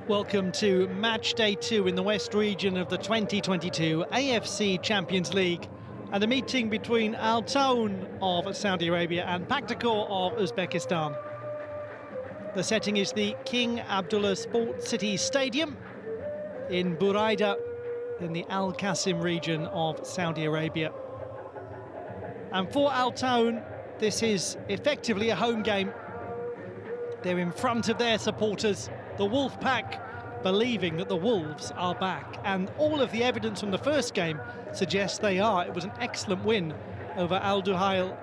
Welcome to match day 2 in the West region of the 2022 AFC Champions League, and a meeting between Al Taawoun of Saudi Arabia and Pakhtakor of Uzbekistan. The setting is the King Abdullah Sport City Stadium in Buraida in the Al Qasim region of Saudi Arabia. And for Al Taawoun, this is effectively a home game. They're in front of their supporters, the Wolf Pack, believing that the Wolves are back. And all of the evidence from the first game suggests they are. It was an excellent win over Al Duhail.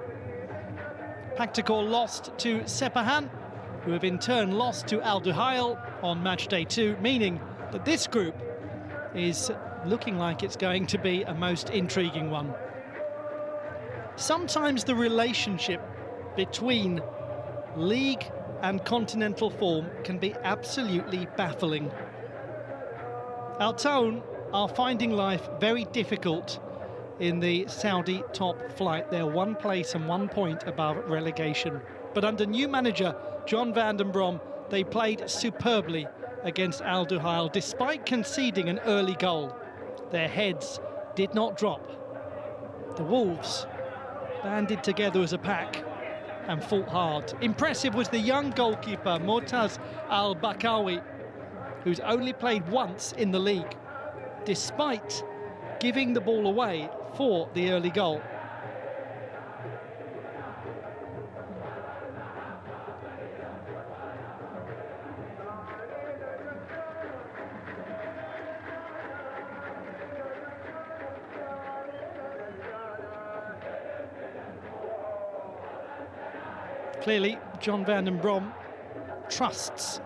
Pakhtakor lost to Sepahan, who have in turn lost to Al Duhail on match day 2, meaning that this group is looking like it's going to be a most intriguing one. Sometimes the relationship between league and continental form can be absolutely baffling. Al Taawoun are finding life very difficult in the Saudi top flight. They're 1 place and 1 point above relegation. But under new manager John van den Brom, they played superbly against Al Duhail despite conceding an early goal. Their heads did not drop. The Wolves banded together as a pack and fought hard. Impressive was the young goalkeeper Mortaz Al-Bakawi, who's only played once in the league, despite giving the ball away for the early goal. Clearly, John van den Brom trusts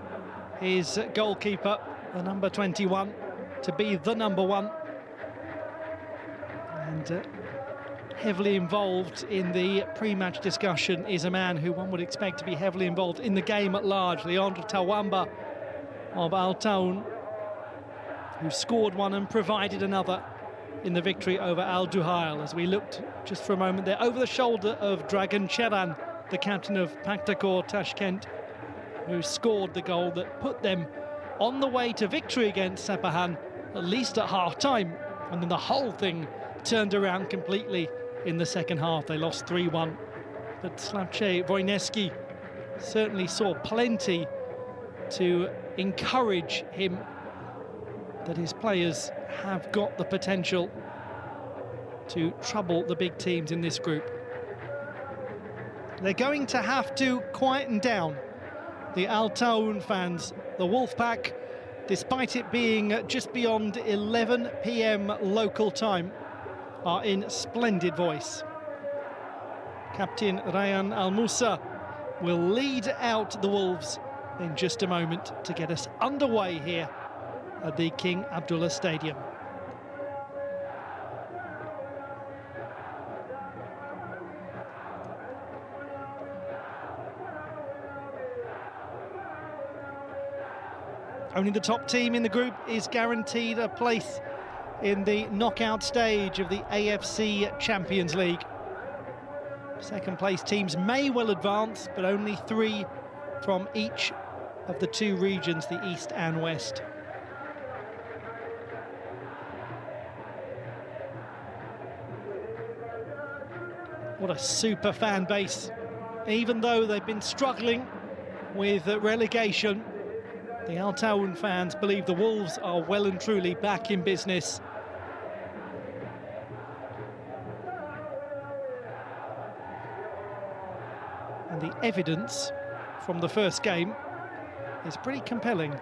his goalkeeper, the number 21, to be the number 1. And heavily involved in the pre-match discussion is a man who one would expect to be heavily involved in the game at large, Leandro Tawamba of Al Taawoun, who scored one and provided another in the victory over Al Duhail. As we looked just for a moment there over the shoulder of Dragan Cheran, the captain of Pakhtakor Tashkent, who scored the goal that put them on the way to victory against Sepahan, at least at half-time. And then the whole thing turned around completely in the second half. They lost 3-1. But Slavče Vojneski certainly saw plenty to encourage him that his players have got the potential to trouble the big teams in this group. They're going to have to quieten down the Al Taawoun fans. The Wolfpack, despite it being just beyond 11 p.m. local time, are in splendid voice. Captain Rayhan Al Musa will lead out the Wolves in just a moment to get us underway here at the King Abdullah Stadium. Only the top team in the group is guaranteed a place in the knockout stage of the AFC Champions League. Second place teams may well advance, but only 3 from each of the 2 regions, the East and West. What a super fan base. Even though they've been struggling with relegation, the Al Taawoun fans believe the Wolves are well and truly back in business. And the evidence from the first game is pretty compelling.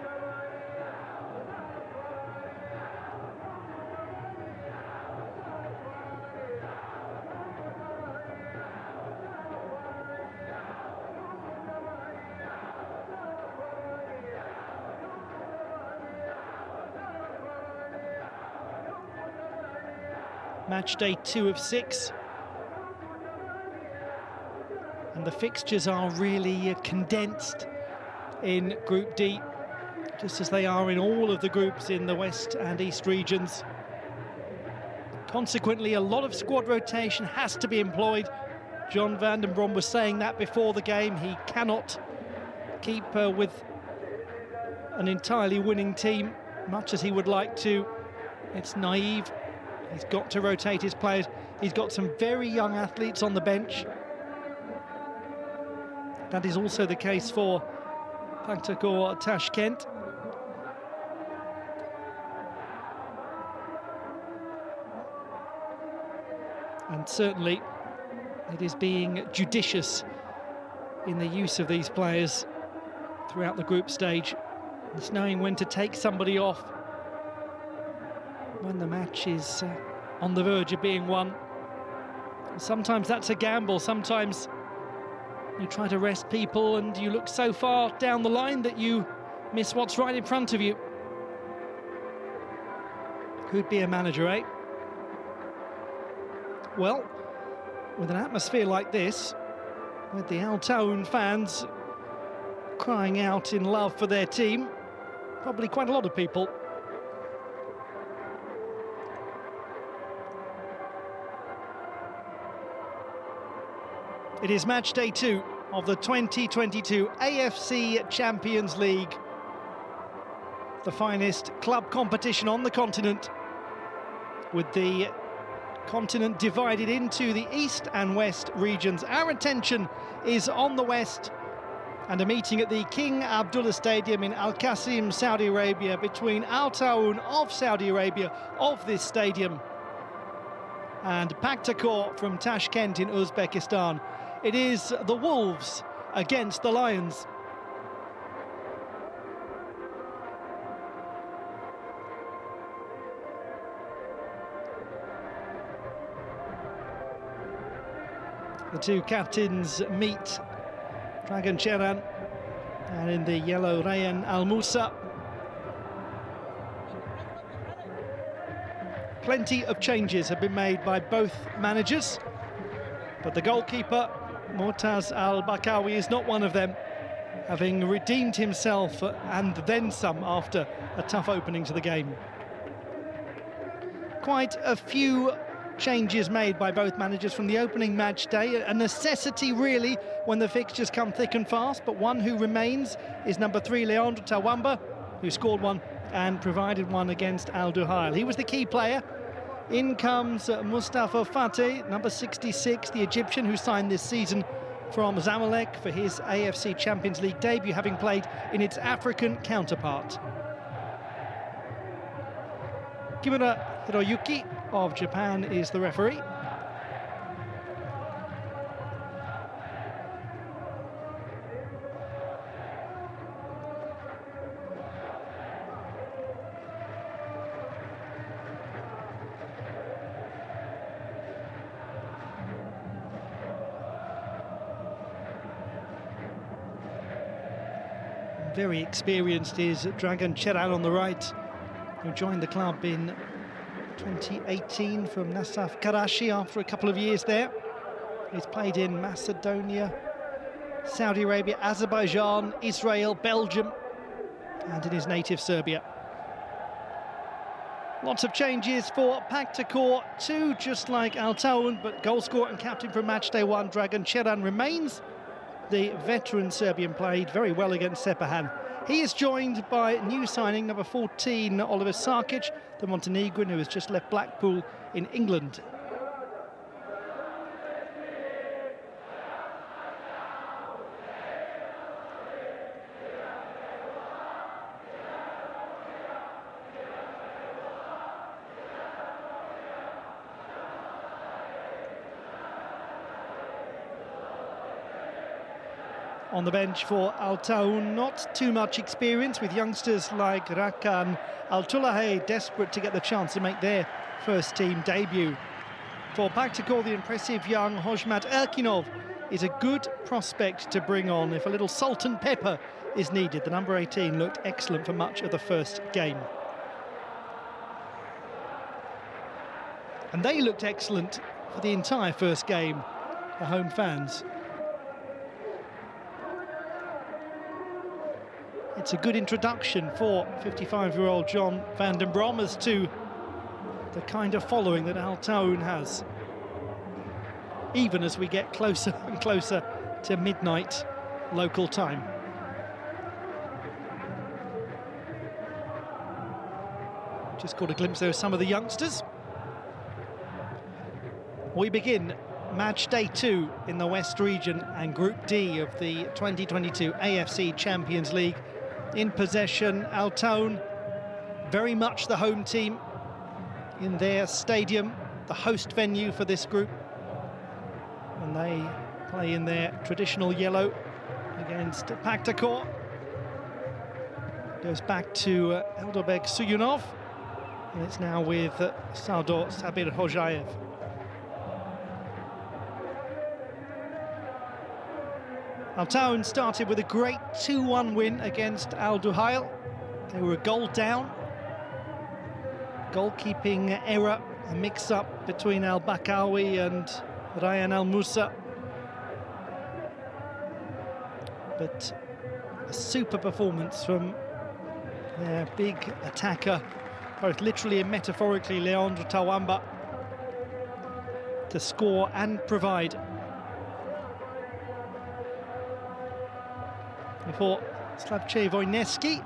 Match day 2 of 6. And the fixtures are really condensed in Group D, just as they are in all of the groups in the West and East regions. Consequently, a lot of squad rotation has to be employed. John van den Brom was saying that before the game. He cannot keep with an entirely winning team, much as he would like to. It's naive. He's got to rotate his players. He's got some very young athletes on the bench. That is also the case for Pakhtakor Tashkent. And certainly it is being judicious in the use of these players throughout the group stage. It's knowing when to take somebody off when the match is on the verge of being won. Sometimes that's a gamble. Sometimes you try to rest people and you look so far down the line that you miss what's right in front of you. Could be a manager, eh? Well, with an atmosphere like this, with the Al Taawoun fans crying out in love for their team, probably quite a lot of people. It is match day 2 of the 2022 AFC Champions League, the finest club competition on the continent, with the continent divided into the East and West regions. Our attention is on the West and a meeting at the King Abdullah Stadium in Al Qasim, Saudi Arabia, between Al Taawoun of Saudi Arabia, of this stadium, and Pakhtakor from Tashkent in Uzbekistan. It is the Wolves against the Lions. The two captains meet. Dragan Cheran, and in the yellow Rayan Al Musa. Plenty of changes have been made by both managers, but the goalkeeper Mortaz Al-Bakawi is not one of them, having redeemed himself and then some after a tough opening to the game. Quite a few changes made by both managers from the opening match day, a necessity really when the fixtures come thick and fast, but one who remains is number 3 Leandro Taawoun, who scored one and provided one against Al Duhail. He was the key player. In comes Mustafa Fateh, number 66, the Egyptian who signed this season from Zamalek for his AFC Champions League debut, having played in its African counterpart. Kimura Hiroyuki of Japan is the referee. Very experienced is Dragan Cheran on the right, who joined the club in 2018 from Nasaf Karachi after a couple of years there. He's played in Macedonia, Saudi Arabia, Azerbaijan, Israel, Belgium, and in his native Serbia. Lots of changes for Pakhtakor, too, just like Al Taawoun, but goalscorer and captain from matchday 1, Dragan Cheran, remains. The veteran Serbian played very well against Sepahan. He is joined by new signing number 14, Oliver Sarkic, the Montenegrin who has just left Blackpool in England. On the bench for Al Taawoun, not too much experience, with youngsters like Rakan Al-Tulahay desperate to get the chance to make their first team debut. For Pakhtakor, the impressive young Hojmat Erkinov is a good prospect to bring on if a little salt and pepper is needed. The number 18 looked excellent for much of the first game. And they looked excellent for the entire first game, the home fans. It's a good introduction for 55-year-old John van den Brom as to the kind of following that Al Taawoun has, even as we get closer and closer to midnight local time. Just caught a glimpse there of some of the youngsters. We begin match day 2 in the West region and Group D of the 2022 AFC Champions League. In possession, Taawoun, very much the home team in their stadium, the host venue for this group. And they play in their traditional yellow against Pakhtakor. Goes back to Eldobek Suyunov, and it's now with Sardor Sabir Hojayev. Taawoun started with a great 2-1 win against Al Duhail. They were a goal down. Goalkeeping error, a mix-up between Al Bakawi and Ryan Al Musa. But a super performance from their big attacker, both literally and metaphorically, Leandro Tawamba, to score and provide. Before Slavče Vojneski,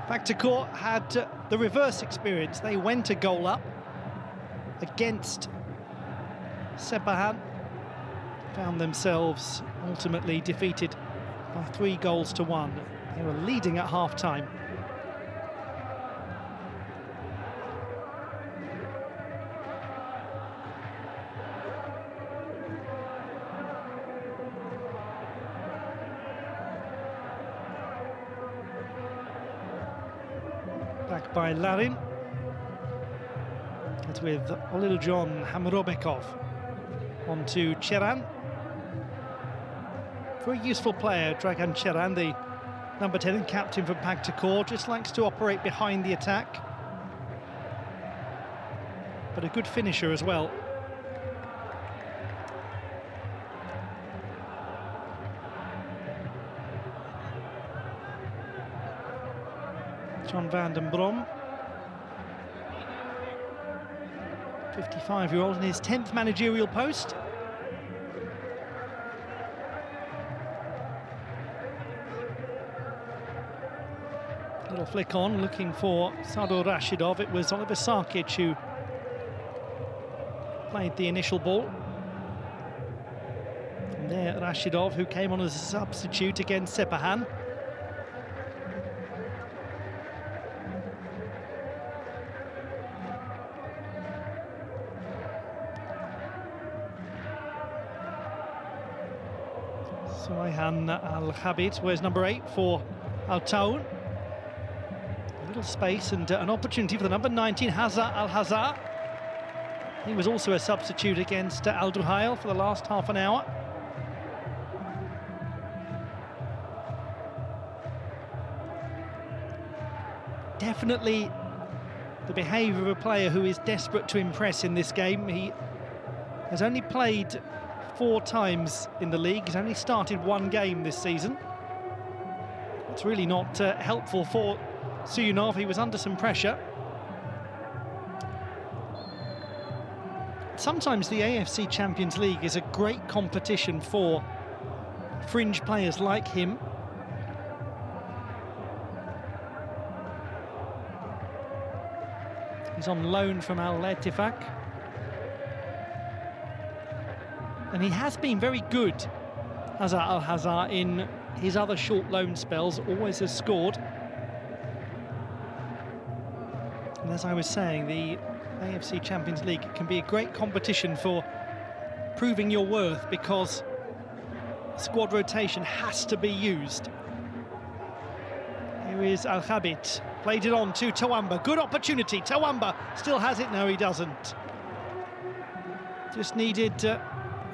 Pakhtakor had the reverse experience. They went a goal up against Sepahan, found themselves ultimately defeated by 3-1. They were leading at half-time. Back by Larin. It's with Oliljon Hamrobekov on to Cheran. Very useful player, Dragan Cheran, the number 10 and captain for Pakhtakor, just likes to operate behind the attack. But a good finisher as well. John van den Brom, 55-year-old in his 10th managerial post. Little flick on, looking for Sardor Rashidov. It was Oliver Sarkic who played the initial ball. And there, Rashidov, who came on as a substitute against Sepahan. Soyhan Al-Khabit wears number 8 for Taawoun. A little space and an opportunity for the number 19, Hazza Al-Hazza. He was also a substitute against Al Duhail for the last half an hour. Definitely the behaviour of a player who is desperate to impress in this game. He has only played 4 times in the league. He's only started 1 game this season. It's really not helpful for Suyunov. He was under some pressure. Sometimes the AFC Champions League is a great competition for fringe players like him. He's on loan from Al-Ettifaq. And he has been very good, Hazza Al-Hazza, in his other short loan spells, always has scored. And as I was saying, the AFC Champions League can be a great competition for proving your worth, because squad rotation has to be used. Here is Al-Khabit, played it on to Tawamba, good opportunity, Tawamba still has it, no he doesn't. Just needed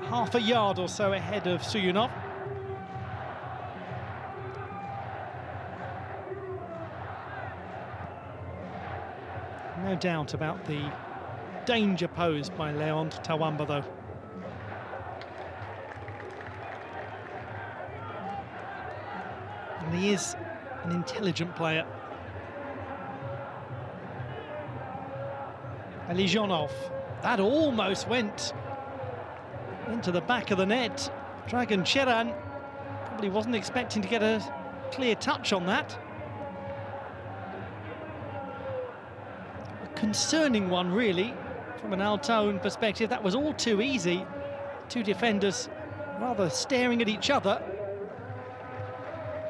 half a yard or so ahead of Suyunov. No doubt about the danger posed by Leon Tawamba, though. And he is an intelligent player. Alijonov, that almost went into the back of the net. Dragan Cheran probably wasn't expecting to get a clear touch on that. concerning one, really, from an Al Taawoun perspective. That was all too easy. Two defenders rather staring at each other,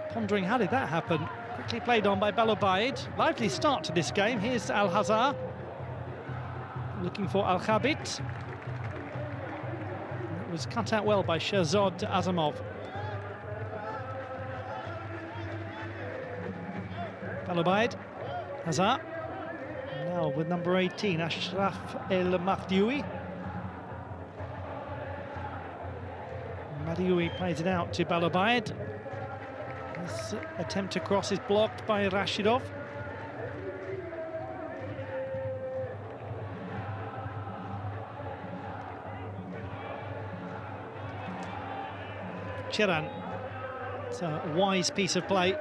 pondering how did that happen. Quickly played on by Balobaid. Lively start to this game. Here's Al-Hazar looking for Al-Khabit. It was cut out well by Shahzad Azamov. Balobaid, Hazar. Now with number 18, Ashraf El Mahdioui. Mahdioui plays it out to Balobaid. His attempt to cross is blocked by Rashidov. Cheran. It's a wise piece of play.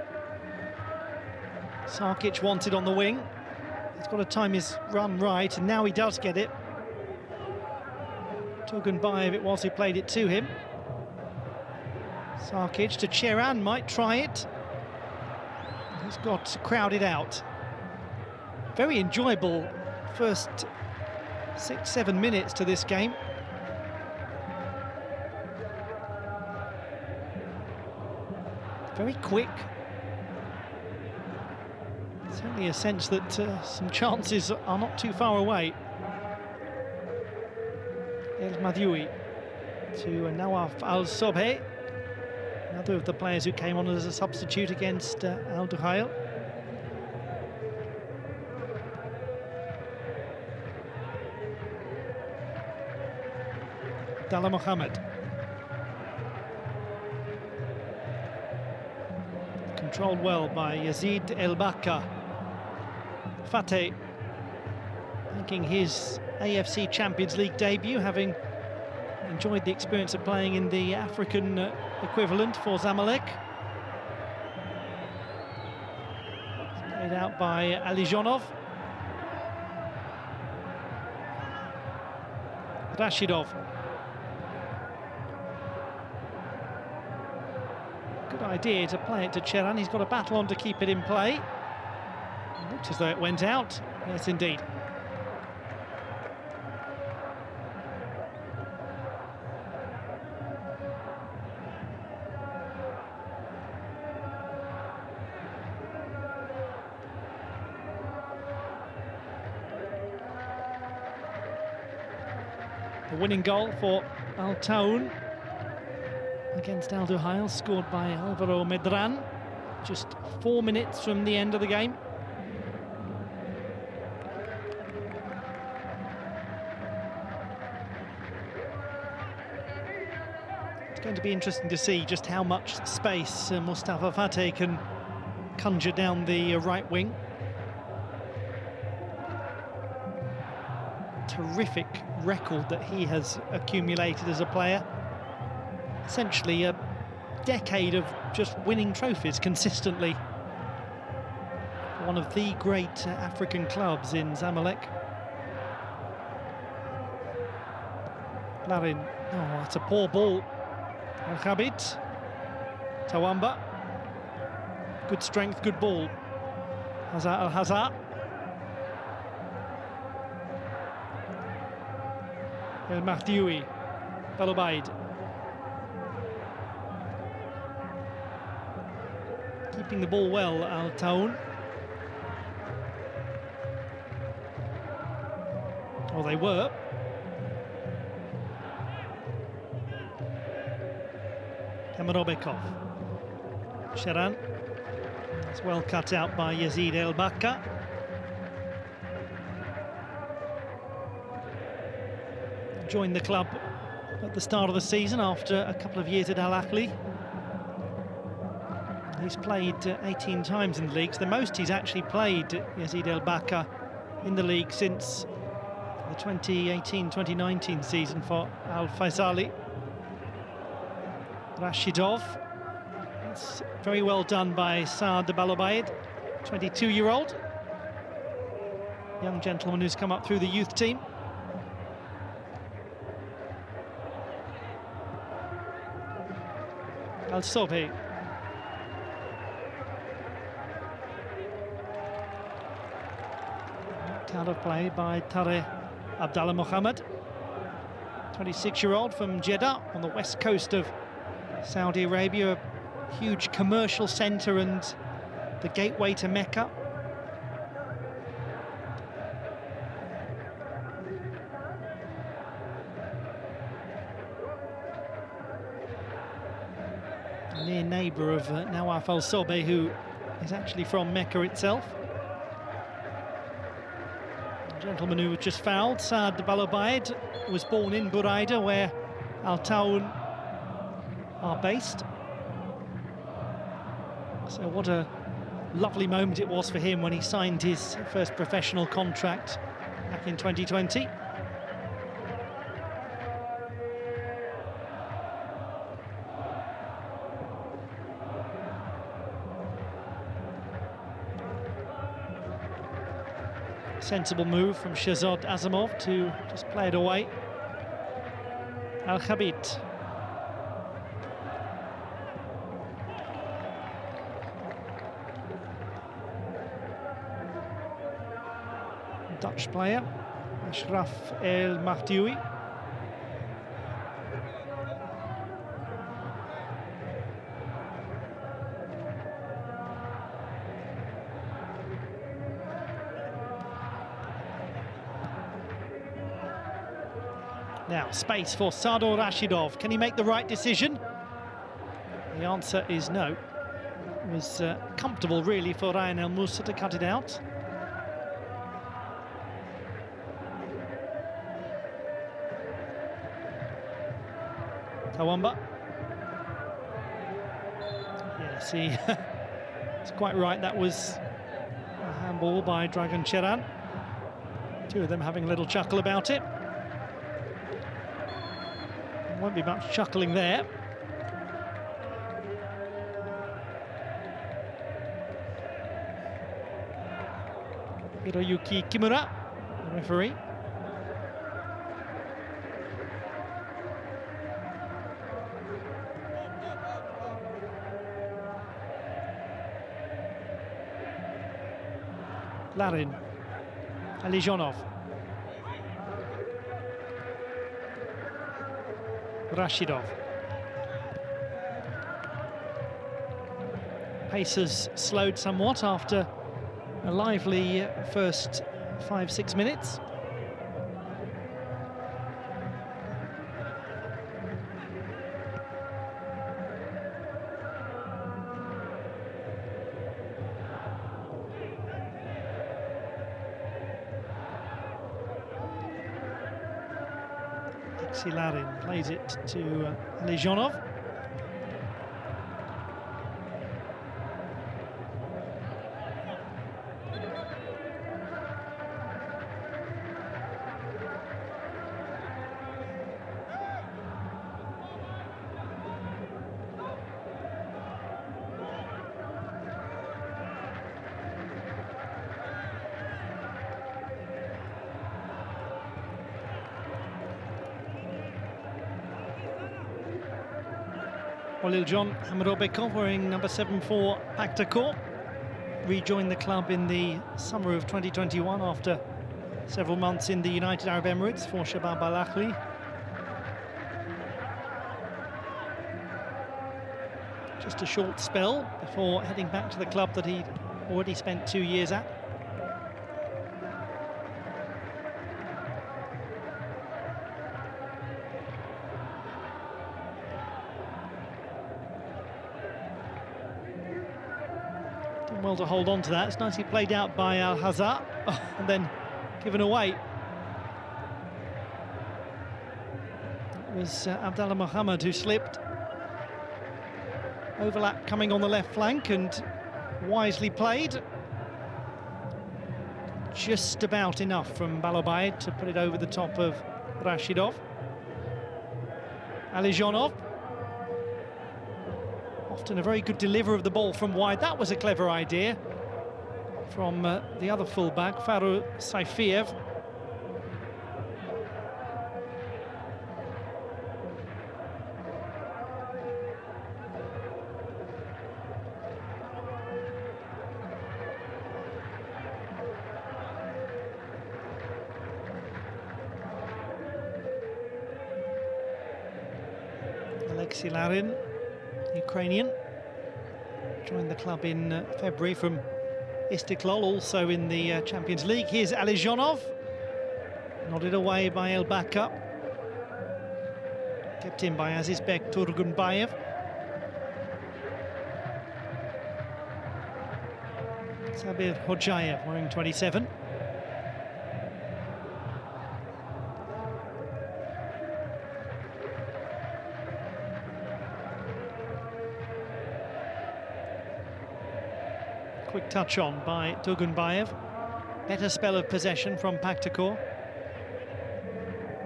Sarkic wanted on the wing. He's got to time his run right, and now he does get it. Turgunbayev it was who played it to him. Sarkic to Cheran, might try it. He's got crowded out. Very enjoyable first 6-7 minutes to this game. Very quick. Certainly a sense that some chances are not too far away. El Mahdioui to Nawaf Al-Sobhi, another of the players who came on as a substitute against Al Duhail. Dalla Mohammed. Controlled well by Yazid El Bakka. Fateh making his AFC Champions League debut, having enjoyed the experience of playing in the African equivalent for Zamalek. Played out by Alijonov. Rashidov. Good idea to play it to Cheran. He's got a battle on to keep it in play. Looked as though it went out. Yes, indeed. The winning goal for Al Taawoun against Al Duhail, scored by Alvaro Medran, just 4 minutes from the end of the game. It's going to be interesting to see just how much space Mustafa Fateh can conjure down the right wing. Terrific record that he has accumulated as a player. Essentially a decade of just winning trophies consistently. One of the great African clubs in Zamalek. Larin, oh, that's a poor ball. Al-Khabit, Tawamba, good strength, good ball. Hazar Al-Hazar. El Mahdioui, Balobaid. Keeping the ball well, Al Taawoun. Or they were. Kamarobekov. Cheran. It's well cut out by Yazid El Bakka. Joined the club at the start of the season after a couple of years at Al Ahly. He's played 18 times in the leagues, the most he's actually played, Yazid El Bakka, in the league since the 2018-2019 season for Al Faisali. Rashidov. It's very well done by Saad Balobaid, 22-year-old. Young gentleman who's come up through the youth team. Al-Sobhi. knocked out of play by Tarek Abdallah Mohammed, 26-year-old from Jeddah on the west coast of Saudi Arabia, a huge commercial centre and the gateway to Mecca. A near neighbour of Nawaf Al Sobe, who is actually from Mecca itself. The gentleman who was just fouled, Saad Balobaid, was born in Buraida, where Al Taawoun are based. So what a lovely moment it was for him when he signed his first professional contract back in 2020. Sensible move from Shahzad Azamov to just play it away. Al-Khabit. Dutch player, Ashraf El Mahdioui. Now, space for Sardor Rashidov. Can he make the right decision? The answer is no. It was comfortable, really, for Ryan El Moussa to cut it out. Tawamba. Yes, it's quite right. That was a handball by Dragan Cheran. Two of them having a little chuckle about it. Won't be much chuckling there. Hiroyuki Kimura, the referee. Larin, Alijonov. Rashidov. Pace has slowed somewhat after a lively first 5-6 minutes. Larin plays it to Alijonov. Oliljon Hamrobekov, wearing number 7 for Pakhtakor, rejoined the club in the summer of 2021 after several months in the United Arab Emirates for Shabab Al Ahly. Just a short spell before heading back to the club that he'd already spent 2 years at. Well to hold on to that. It's nicely played out by Al-Hazar, and then given away. It was Abdallah Mohammed who slipped. Overlap coming on the left flank and wisely played. Just about enough from Balobaid to put it over the top of Rashidov. Alijonov. Often a very good deliverer of the ball from wide. That was a clever idea from the other fullback, Faru Saifiev. Maxilarin, Ukrainian, joined the club in February from Istiklal, also in the Champions League. Here's Alijonov, nodded away by Elbaka, kept in by Azizbek Turgunbayev. Sabir Hojayev wearing 27. Quick touch on by Turgunbayev. Better spell of possession from Pakhtakor.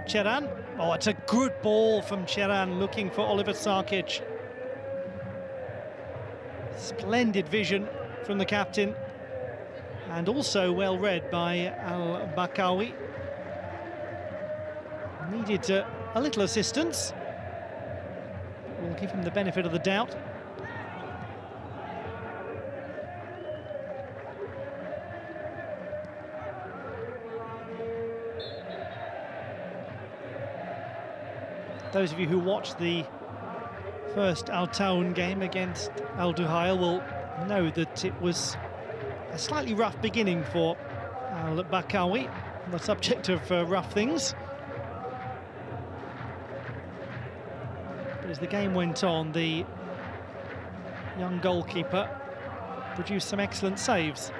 Cheran. Oh, it's a good ball from Cheran, looking for Oliver Sarkic. Splendid vision from the captain, and also well read by Al-Bakawi. Needed a little assistance. We'll give him the benefit of the doubt. Those of you who watched the first Al Taawoun game against Al Duhail will know that it was a slightly rough beginning for Al Bakawi, the subject of rough things. But as the game went on, the young goalkeeper produced some excellent saves.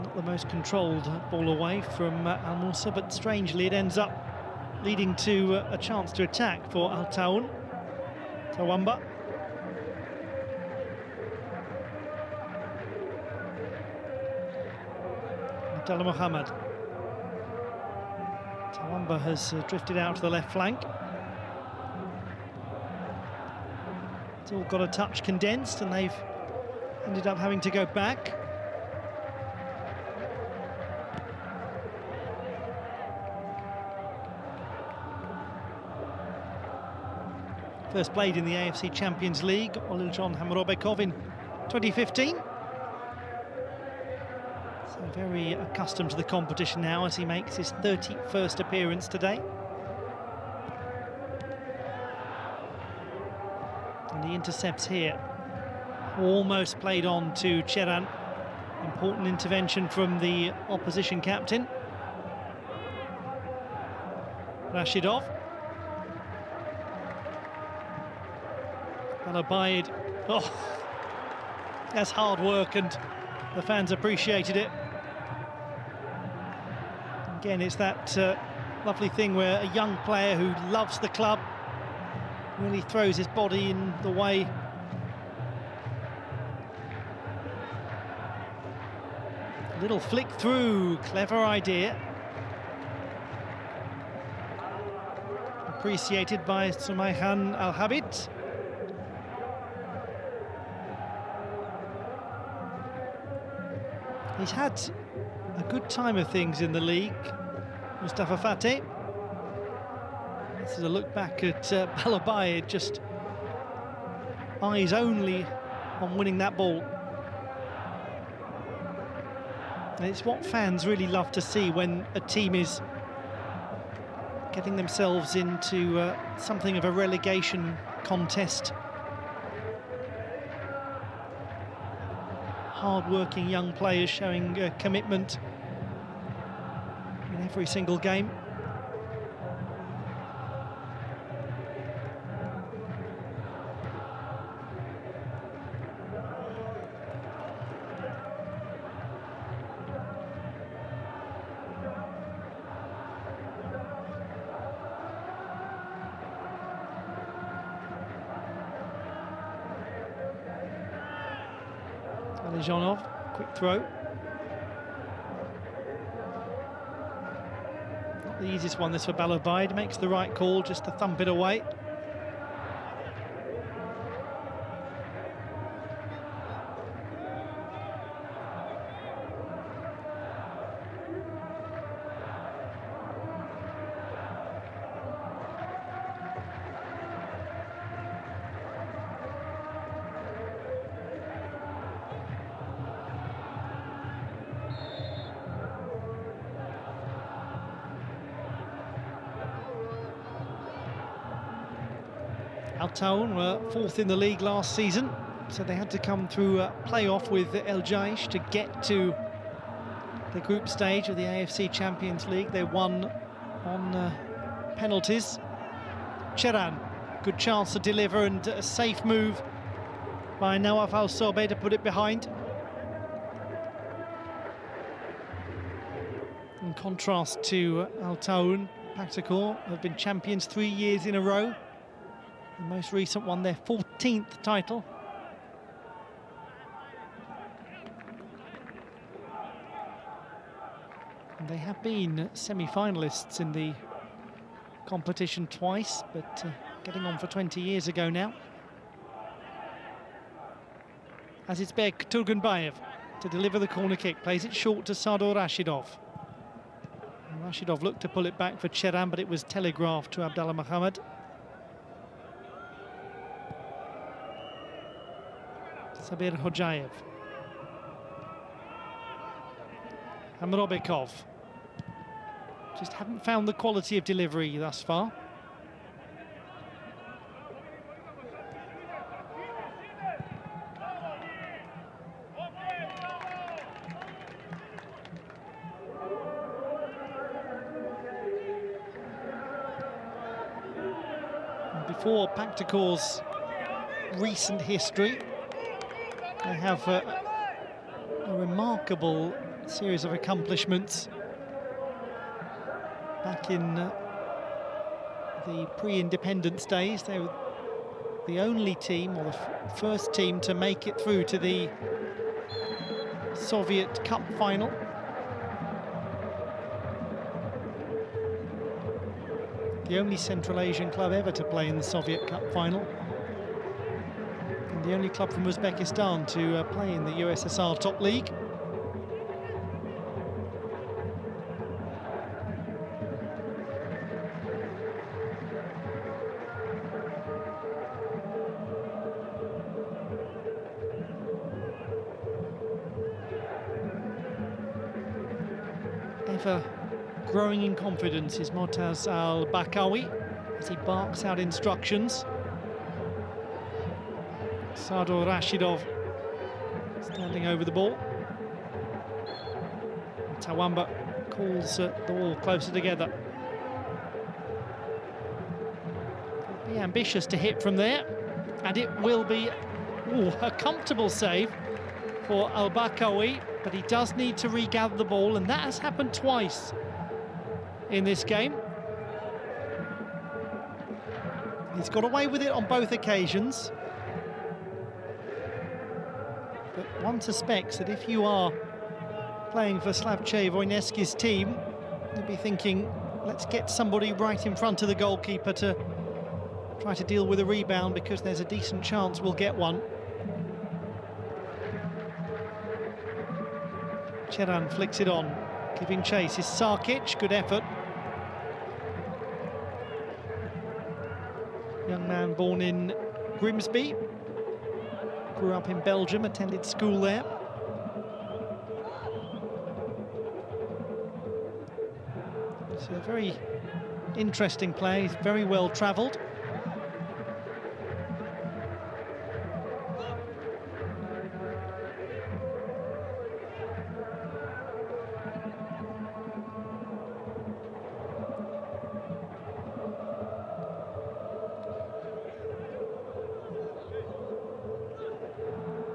Not the most controlled ball away from Al Musa, but strangely it ends up leading to a chance to attack for Al Taawoun. Tawamba. Abdallah Mohammed. Tawamba has drifted out to the left flank. It's all got a touch condensed, and they've ended up having to go back. First played in the AFC Champions League, Oliljon Hamrobekov in 2015. So very accustomed to the competition now as he makes his 31st appearance today. And the intercepts here almost played on to Cheran. Important intervention from the opposition captain. Rashidov. Al-Abaid. Oh, that's hard work, and the fans appreciated it. Again, it's that lovely thing where a young player who loves the club really throws his body in the way. A little flick through, clever idea. Appreciated by Sumayhan Al-Habid. He's had a good time of things in the league, Mustafa Fateh. This is a look back at Al-Abaid, just eyes only on winning that ball. And it's what fans really love to see when a team is getting themselves into something of a relegation contest. Hard-working young players showing commitment in every single game. Alijonov, quick throw. Not the easiest one this for Al-Abaid, makes the right call just to thump it away. Taawoun were 4th in the league last season, so they had to come through a play-off with El Jaish to get to the group stage of the AFC Champions League. They won on penalties. Cheran, good chance to deliver, and a safe move by Nawaf Al-Sobe to put it behind. In contrast to Taawoun, Pakhtakor have been champions 3 years in a row. The most recent one, their 14th title. And they have been semi-finalists in the competition twice, but getting on for 20 years ago now. Azizbek Turgunbayev to deliver the corner kick, plays it short to Sardor Rashidov. And Rashidov looked to pull it back for Cheran, but it was telegraphed to Abdallah Mohammed. Sabir Hojayev. Amrobekov. Just haven't found the quality of delivery thus far. And before Pakhtakor's recent history, they have a remarkable series of accomplishments. Back in the pre-independence days, they were the only team, or the first team, to make it through to the Soviet Cup final. The only Central Asian club ever to play in the Soviet Cup final. And the only club from Uzbekistan to play in the USSR top league. Ever growing in confidence is Motaz Al-Bakawi as he barks out instructions. Sardor Rashidov standing over the ball. Tawamba calls the ball closer together. Be ambitious to hit from there, and it will be a comfortable save for Al-Bakawi, but he does need to regather the ball, and that has happened twice in this game. He's got away with it on both occasions, but one suspects that if you are playing for Slavče Vojneski's team, you'd be thinking, let's get somebody right in front of the goalkeeper to try to deal with a rebound, because there's a decent chance we'll get one. Cheran flicks it on, giving chase is Sarkic, good effort. Young man born in Grimsby, grew up in Belgium, attended school there. It's a very interesting play, he's very well travelled.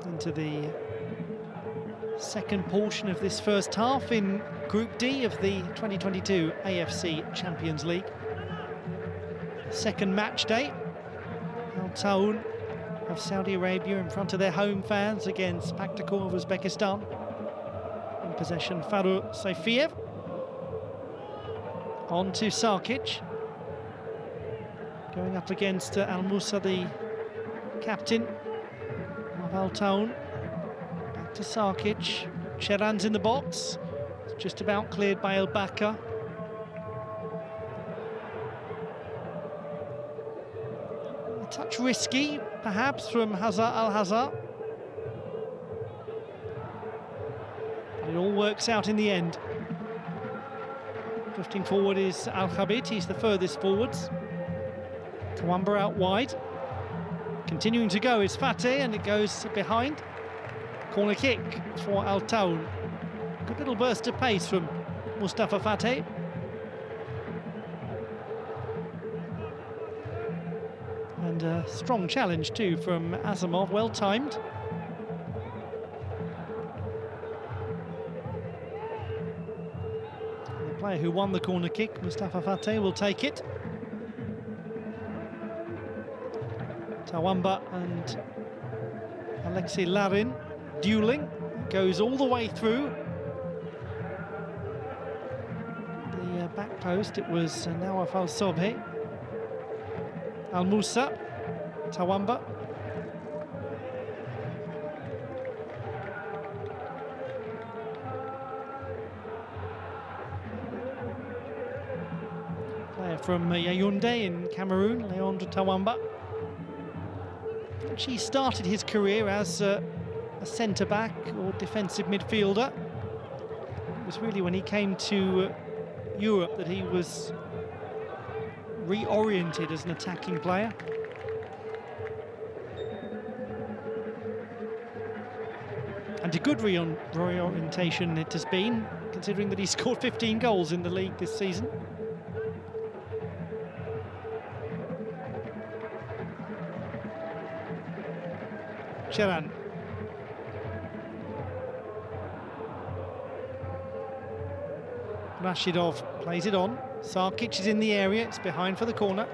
Into the second portion of this first half in Group D of the 2022 AFC Champions League. Second match day. Taawoun of Saudi Arabia in front of their home fans against Pakhtakor of Uzbekistan. In possession, Farur Saifiev. On to Sarkic. Going up against Al Musa, the captain of Taawoun. Back to Sarkic. Cheran's in the box. It's just about cleared by El Baka. A touch risky, perhaps, from Hazar Al-Hazar. It all works out in the end. Drifting forward is Al-Khabit. He's the furthest forwards. Tawamba out wide. Continuing to go is Fateh, and it goes behind. Corner kick for Al Taawoun. Good little burst of pace from Mustafa Fateh. And a strong challenge too from Azamov, well timed. The player who won the corner kick, Mustafa Fateh, will take it. Tawamba and Alexei Larin dueling, goes all the way through the back post. It was Nawaf Al-Sobhi, Al-Musa, Tawamba. Player from Yaoundé in Cameroon, Leandre Tawamba. He started his career as a centre-back or defensive midfielder. It was really when he came to Europe that he was reoriented as an attacking player. And a good reorientation it has been, considering that he scored 15 goals in the league this season. Cheran. Rashidov plays it on. Sarkic is in the area, it's behind for the corner.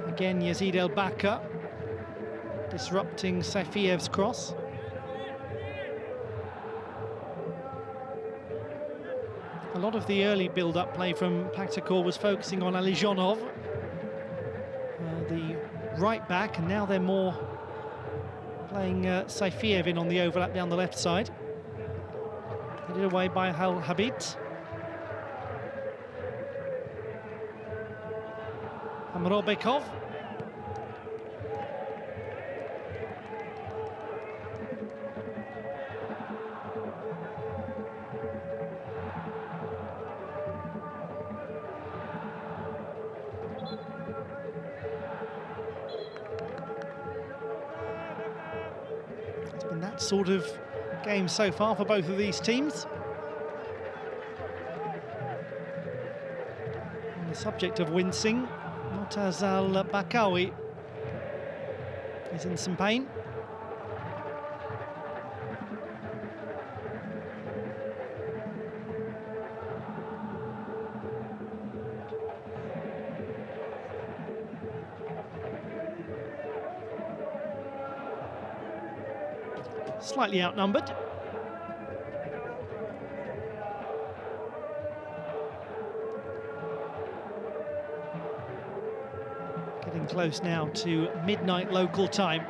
Again, Yazid El Bakr disrupting Saifiev's cross. A lot of the early build-up play from Pakhtakor was focusing on Alijonov, the right back, and now they're more playing Saifiev in on the overlap down the left side. Headed away by Al Habib. Amrobekov. It's been that sort of game so far for both of these teams. On the subject of wincing, Motaz Al-Bakawi is in some pain. Slightly outnumbered. Getting close now to midnight local time.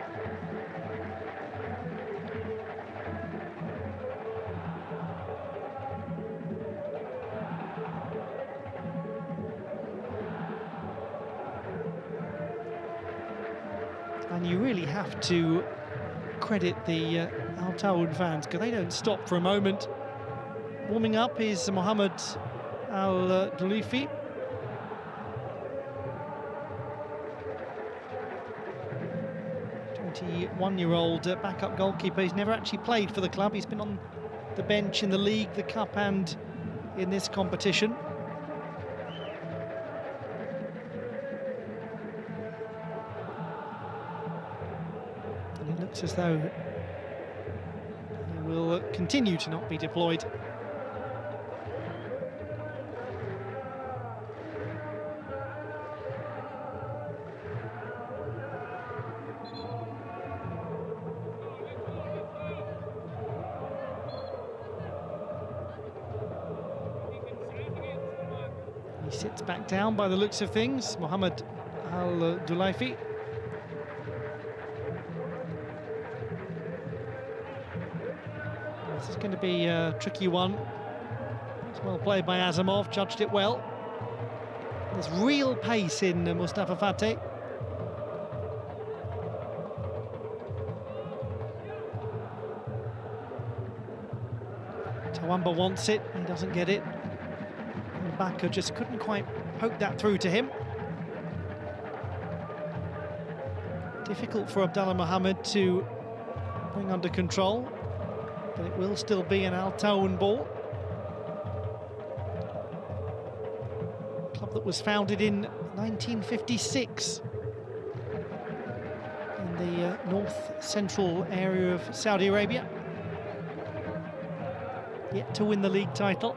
And you really have to credit the Al Taawoun fans, because they don't stop for a moment. Warming up is Mohamed Al-Dulifi. One-year-old backup goalkeeper. He's never actually played for the club. He's been on the bench in the league, the cup, and in this competition. And it looks as though he will continue to not be deployed. He sits back down by the looks of things, Mohamed Al-Dulifi. This is going to be a tricky one. It's well played by Azamov, judged it well. There's real pace in Mustafa Fateh. Tawamba wants it, he doesn't get it. Bakr just couldn't quite poke that through to him. Difficult for Abdallah Mohammed to bring under control, but it will still be an Al Taawoun ball. Club that was founded in 1956 in the north-central area of Saudi Arabia. Yet to win the league title.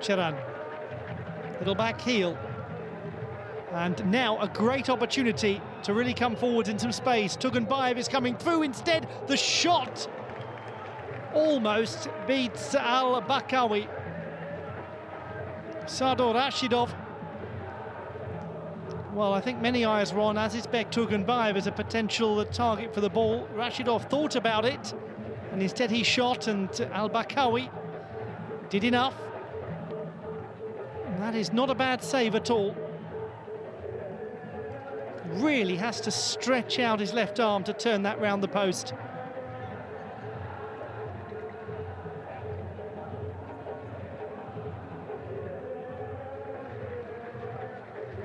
Cheran, little back heel, and now a great opportunity to really come forward in some space. Tugunbayev is coming through instead. The shot almost beats Al-Bakawi. Sardor Rashidov. Well, I think many eyes were on Azizbek Tugunbayev as a potential target for the ball. Rashidov thought about it, and instead he shot, and Al-Bakawi did enough. And that is not a bad save at all. Really has to stretch out his left arm to turn that round the post.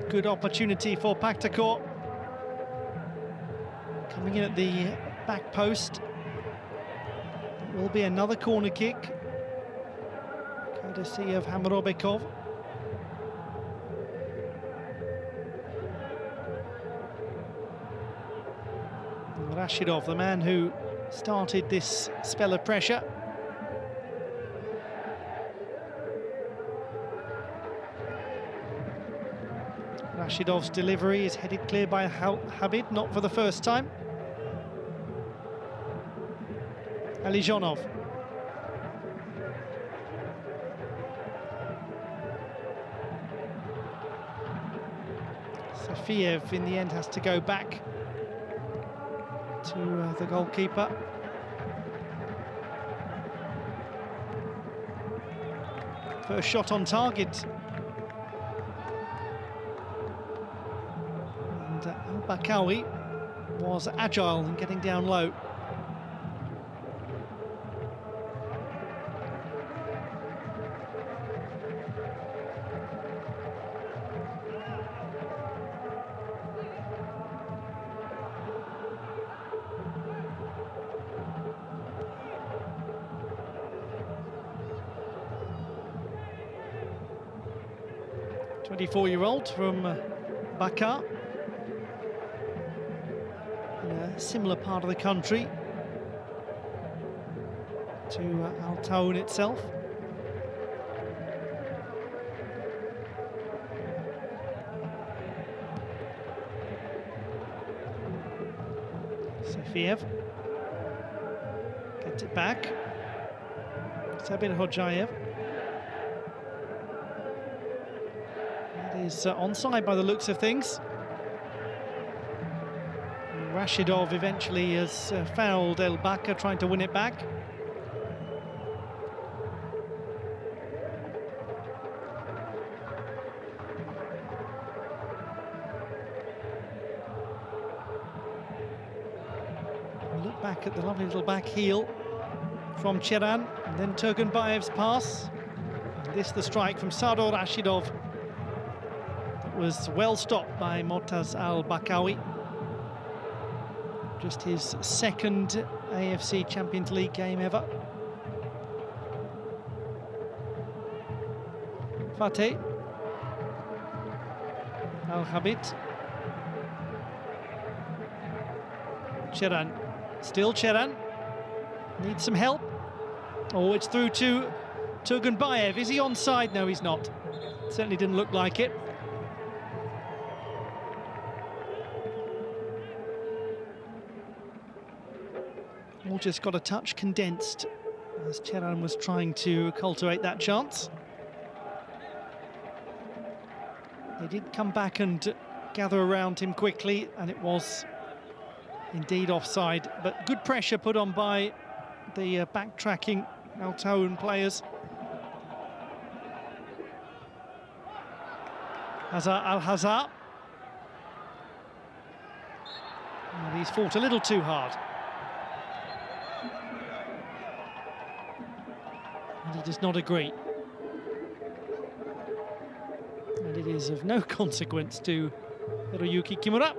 Good opportunity for Pakhtakor. Coming in at the back post. It will be another corner kick, courtesy of Hamrobekov. Rashidov, the man who started this spell of pressure. Rashidov's delivery is headed clear by Habib, not for the first time. Alijonov. Safiev in the end has to go back to the goalkeeper. First shot on target. And Al-Bakawi was agile in getting down low. The 24-year-old from Bakar, in a similar part of the country to Al Taawoun itself. Safiev gets it back. Sabir Hojayev. Is onside by the looks of things. Rashidov eventually has fouled El Baka, trying to win it back. Look back at the lovely little back heel from Cheran, and then Tugunbayev's pass. And this the strike from Sardor Rashidov. Was well stopped by Mortaz Al-Bakawi. Just his second AFC Champions League game ever. Fateh Al-Habit. Cheran, still Cheran, needs some help. Oh, it's through to Tugunbayev. Is he onside? No, he's not. Certainly didn't look like it. All just got a touch condensed as Cheran was trying to cultivate that chance. They did come back and gather around him quickly, and it was indeed offside. But good pressure put on by the backtracking Al Taawoun players. Al-Hazar. And he's fought a little too hard. And he does not agree. it is of no consequence to Hiroyuki Kimura.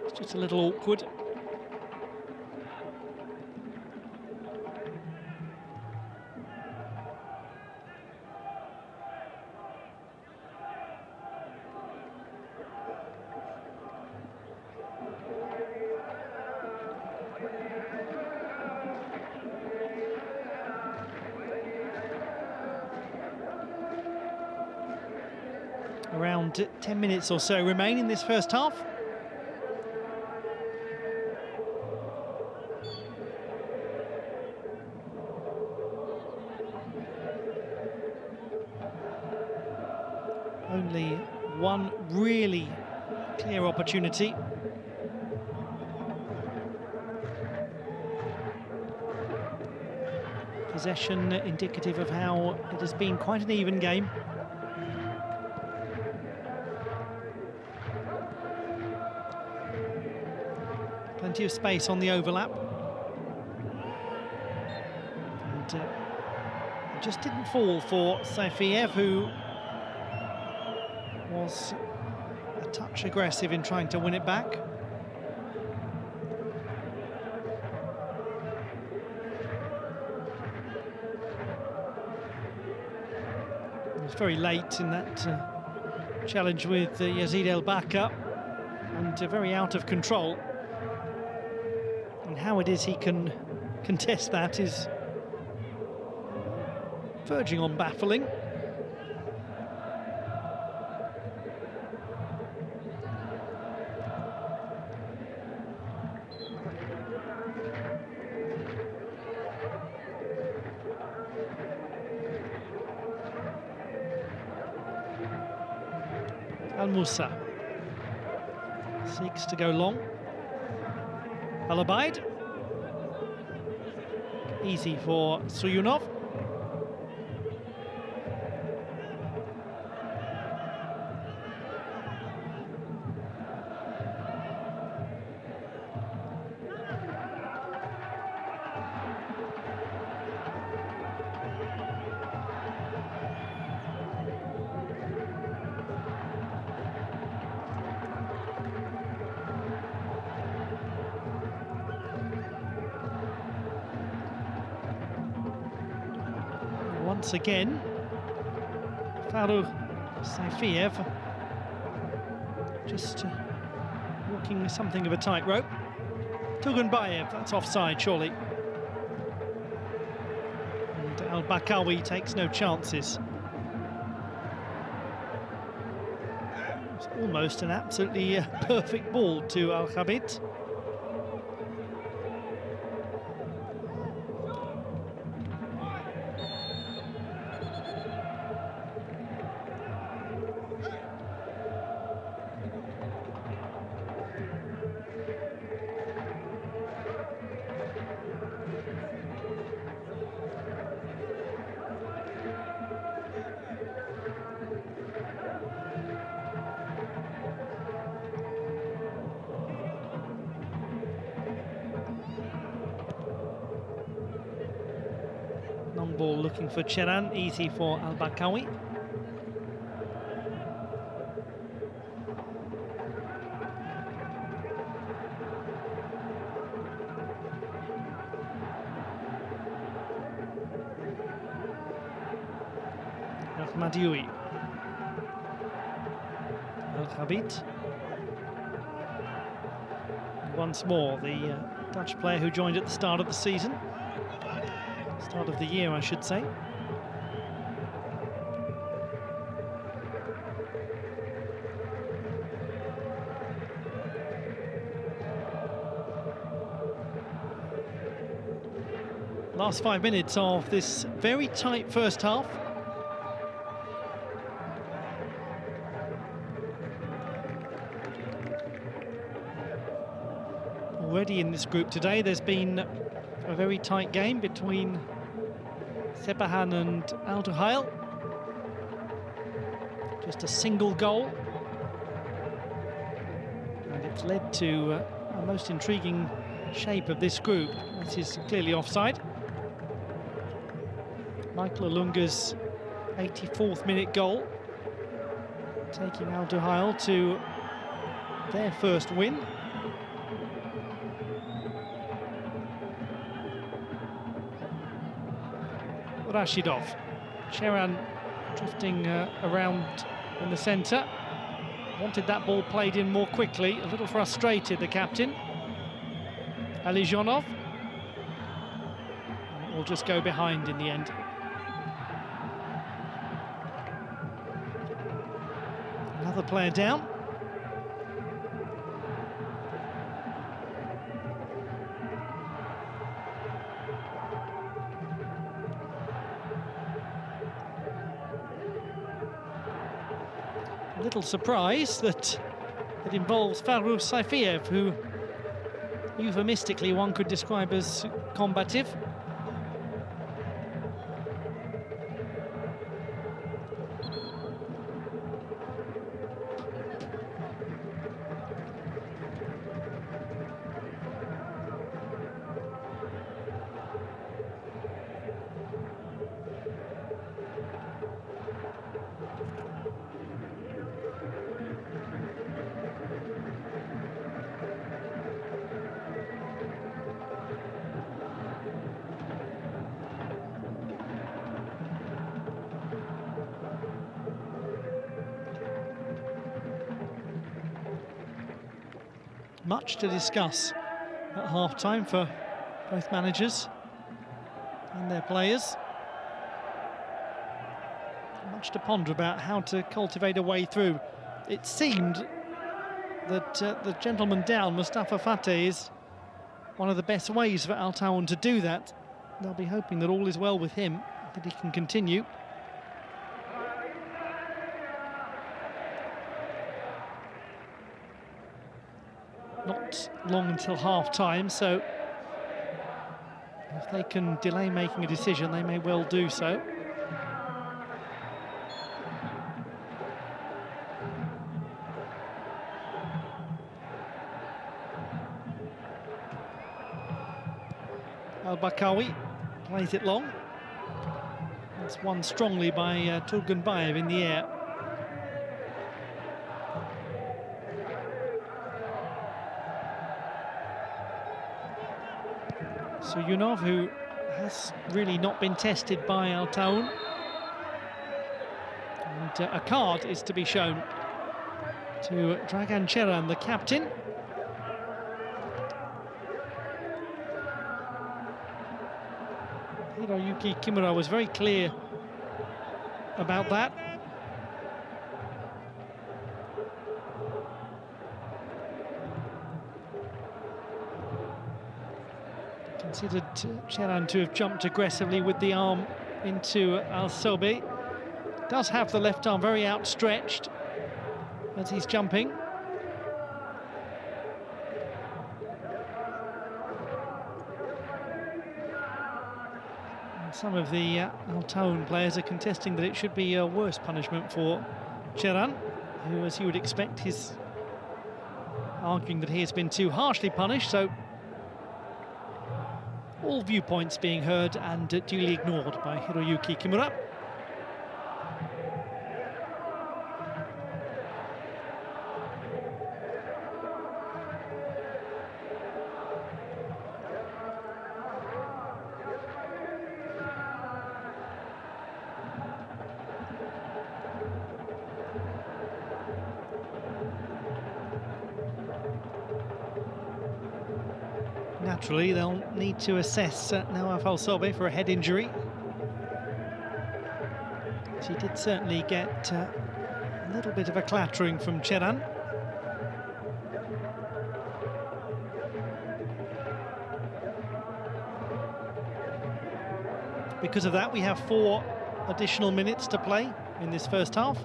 It's just a little awkward. Around 10 minutes or so remain in this first half. Only one really clear opportunity. Possession indicative of how it has been quite an even game. Plenty of space on the overlap. And it just didn't fall for Saifiev, who was a touch aggressive in trying to win it back. It was very late in that challenge with Yazid El Baka, and very out of control. And how it is he can contest that is verging on baffling. Al-Musa seeks to go long. Al-Abaid. Easy for Suyunov. Once again, Farouk Saifiev just walking something of a tightrope. Tugunbayev, that's offside, surely. And Al-Bakawi takes no chances. It's almost an absolutely perfect ball to Al-Khabit. Long ball looking for Cheran, easy for Al-Bakawi. Ahmadioui. Al-Khabit. Once more, the Dutch player who joined at the start of the season. Start of the year, I should say. Last 5 minutes of this very tight first half. Already in this group today, there's been a very tight game between Sepahan and Al Duhail. Just a single goal. And it's led to a most intriguing shape of this group. This is clearly offside. Michael Olunga's 84th minute goal, taking Al Duhail to their first win. Rashidov, Cheran drifting around in the centre, wanted that ball played in more quickly, a little frustrated, the captain. Alijonov will just go behind in the end. Another player down. A little surprise that it involves Farouz Saifiev, who euphemistically one could describe as combative. Much to discuss at half-time for both managers and their players. Much to ponder about how to cultivate a way through. It seemed that the gentleman down, Mustafa Fateh, is one of the best ways for Al Taawoun to do that. They'll be hoping that all is well with him, that he can continue. Not long until half-time, so if they can delay making a decision, they may well do so. Al-Bakawi plays it long. It's won strongly by Turgunbayev in the air. Suyunov, who has really not been tested by Al Taawoun. And a card is to be shown to Dragan Cheran, the captain. Hiroyuki Kimura was very clear about that. Considered Cheran to have jumped aggressively with the arm into Al-Sobi. Does have the left arm very outstretched as he's jumping. And some of the Al Taawoun players are contesting that it should be a worse punishment for Cheran, who, as you would expect, is arguing that he has been too harshly punished. So all viewpoints being heard and duly ignored by Hiroyuki Kimura. Naturally, they'll need to assess Nawaf Al-Sobi for a head injury. She did certainly get a little bit of a clattering from Cheran. Because of that, we have 4 additional minutes to play in this first half.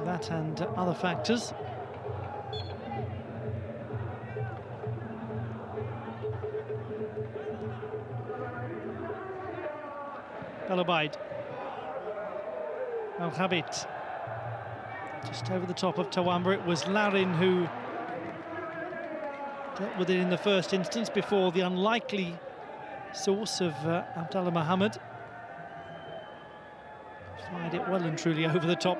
That and other factors. Belabaid. Al-Habit. Just over the top of Tawamba. It was Larin who dealt with it in the first instance before the unlikely source of Abdallah Mohammed. Fired it well and truly over the top.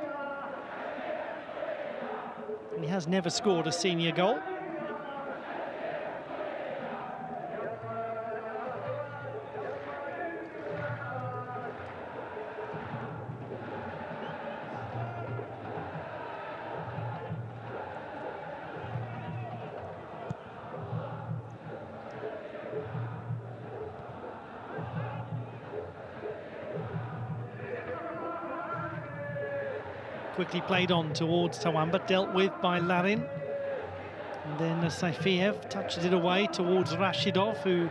He has never scored a senior goal. Quickly played on towards Taawoun, but dealt with by Larin. And then Saifiev touches it away towards Rashidov, who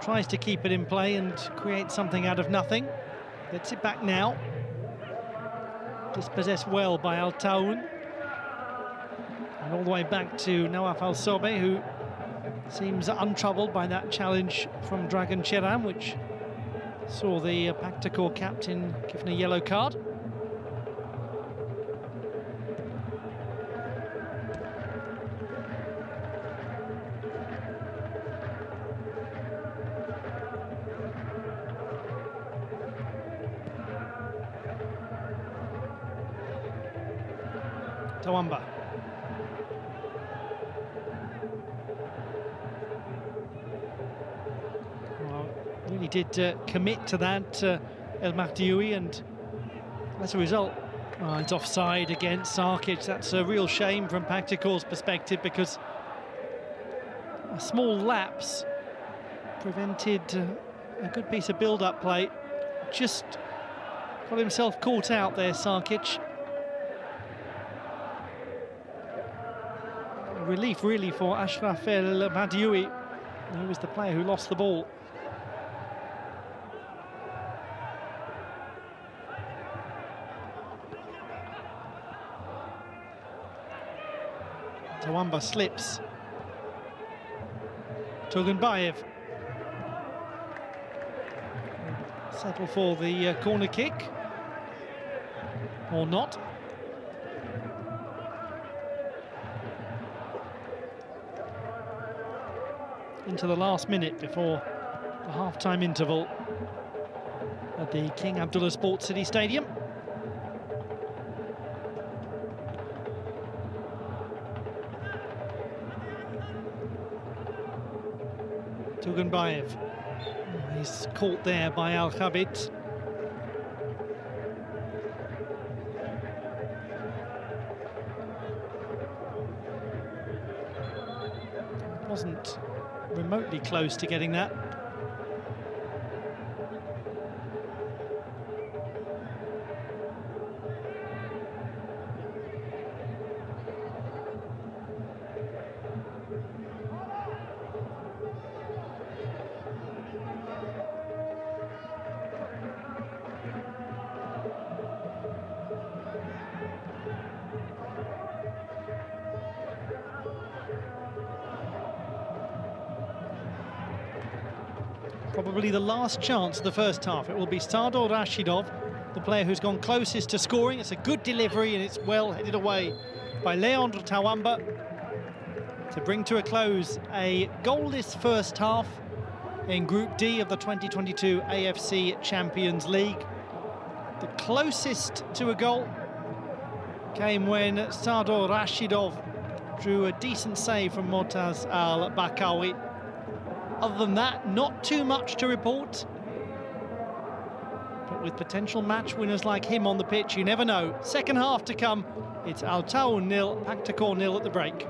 tries to keep it in play and create something out of nothing. Gets it back now. Dispossessed well by Taawoun. And all the way back to Nawaf Al-Sobe, who seems untroubled by that challenge from Dragan Cheran, which saw the Pakhtakor captain given a yellow card. Tawamba. Well, really did commit to that, El Mahdioui, and as a result, it's offside against Sarkic. That's a real shame from Pakhtakor's perspective, because a small lapse prevented a good piece of build-up play. Just got himself caught out there, Sarkic. Relief really for Ashraf El Mahdioui, who was the player who lost the ball. Tawamba slips. Turgunbayev. Settle for the corner kick. Or not. Into the last minute before the half-time interval at the King Abdullah Sports City Stadium. Turgunbayev. Oh, he's caught there by Al-Khabit. Wasn't remotely close to getting that. Probably the last chance of the first half. It will be Sardar Rashidov, the player who's gone closest to scoring. It's a good delivery and it's well headed away by Leandro Tawamba to bring to a close a goalless first half in Group D of the 2022 AFC Champions League. The closest to a goal came when Sardar Rashidov drew a decent save from Mortaz Al-Bakawi. Other than that, not too much to report. But with potential match winners like him on the pitch, you never know. Second half to come. It's Taawoun 0, Pakhtakor 0 at the break.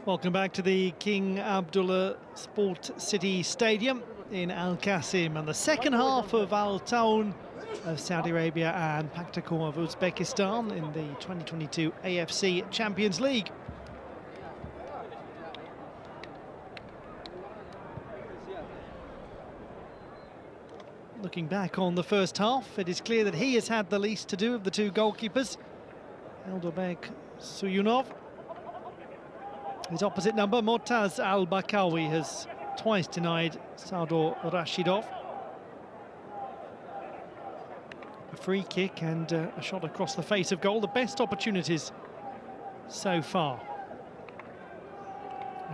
Welcome back to the King Abdullah Sport City Stadium in Al Qasim, and the second half of Al Taawoun of Saudi Arabia and Pakhtakor of Uzbekistan in the 2022 AFC Champions League. Looking back on the first half, it is clear that he has had the least to do of the two goalkeepers. Eldobek Suyunov. His opposite number, Mortaz Al-Bakawi, has twice denied Sardor Rashidov. A free kick and a shot across the face of goal, the best opportunities so far.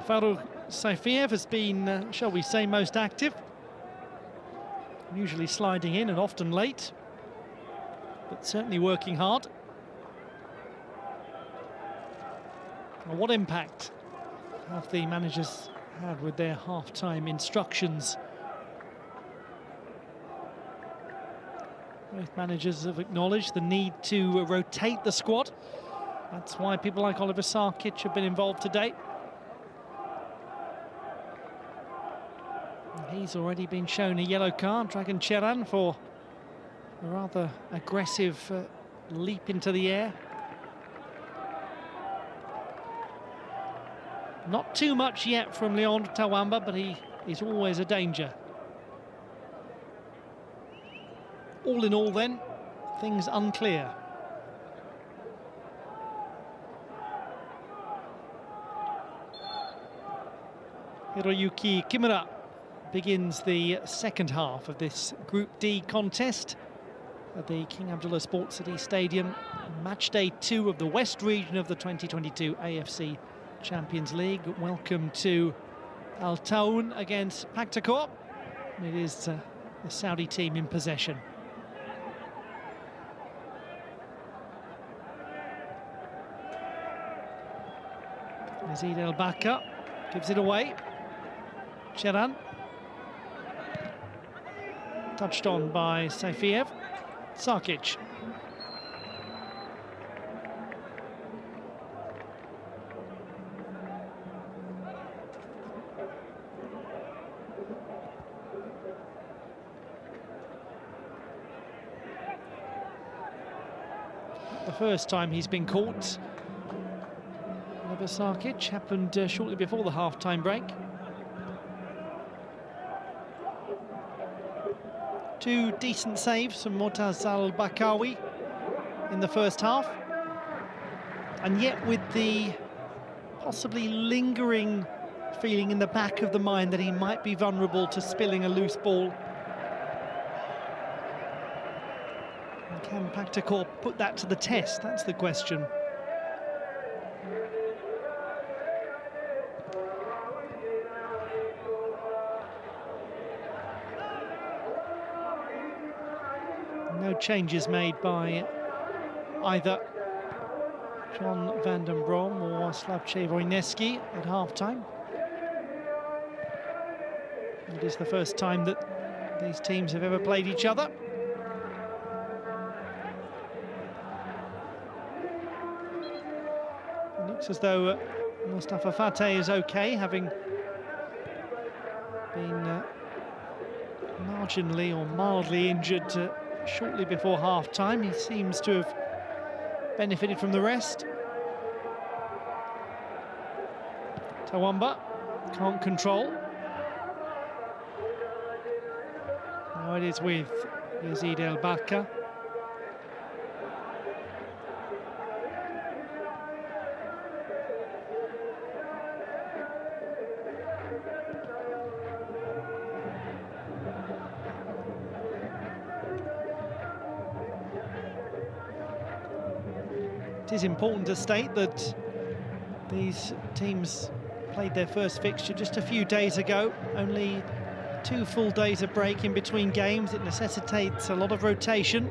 Farouk Saifiev has been, shall we say, most active. Usually sliding in and often late, but certainly working hard. Well, what impact have the managers had with their half-time instructions? Both managers have acknowledged the need to rotate the squad. That's why people like Oliver Sarkic have been involved today. He's already been shown a yellow card, Dragan Cheran, for a rather aggressive leap into the air. Not too much yet from Leon Tawamba, but he is always a danger. All in all then, things unclear. Hiroyuki Kimura begins the second half of this Group D contest at the King Abdullah Sport City Stadium. Match day 2 of the West region of the 2022 AFC Champions League. Welcome to Al Taawoun against Pakhtakor. It is the Saudi team in possession. Yazid El Bakka gives it away. Cheran. Touched on by Saifiev. Sarkic. The first time he's been caught. Oliver Sarkic happened shortly before the half-time break. Two decent saves from Mortaz Al-Bakawi in the first half. And yet with the possibly lingering feeling in the back of the mind that he might be vulnerable to spilling a loose ball. And can Pakhtakor put that to the test? That's the question. No changes made by either John van den Brom or Slavče Vojneski at half-time. It is the first time that these teams have ever played each other. It looks as though Mustafa Fateh is okay, having been marginally or mildly injured shortly before half-time. He seems to have benefited from the rest. Tawamba can't control. Now it is with Yazid El Bakka. It is important to state that these teams played their first fixture just a few days ago. Only 2 full days of break in between games. It necessitates a lot of rotation.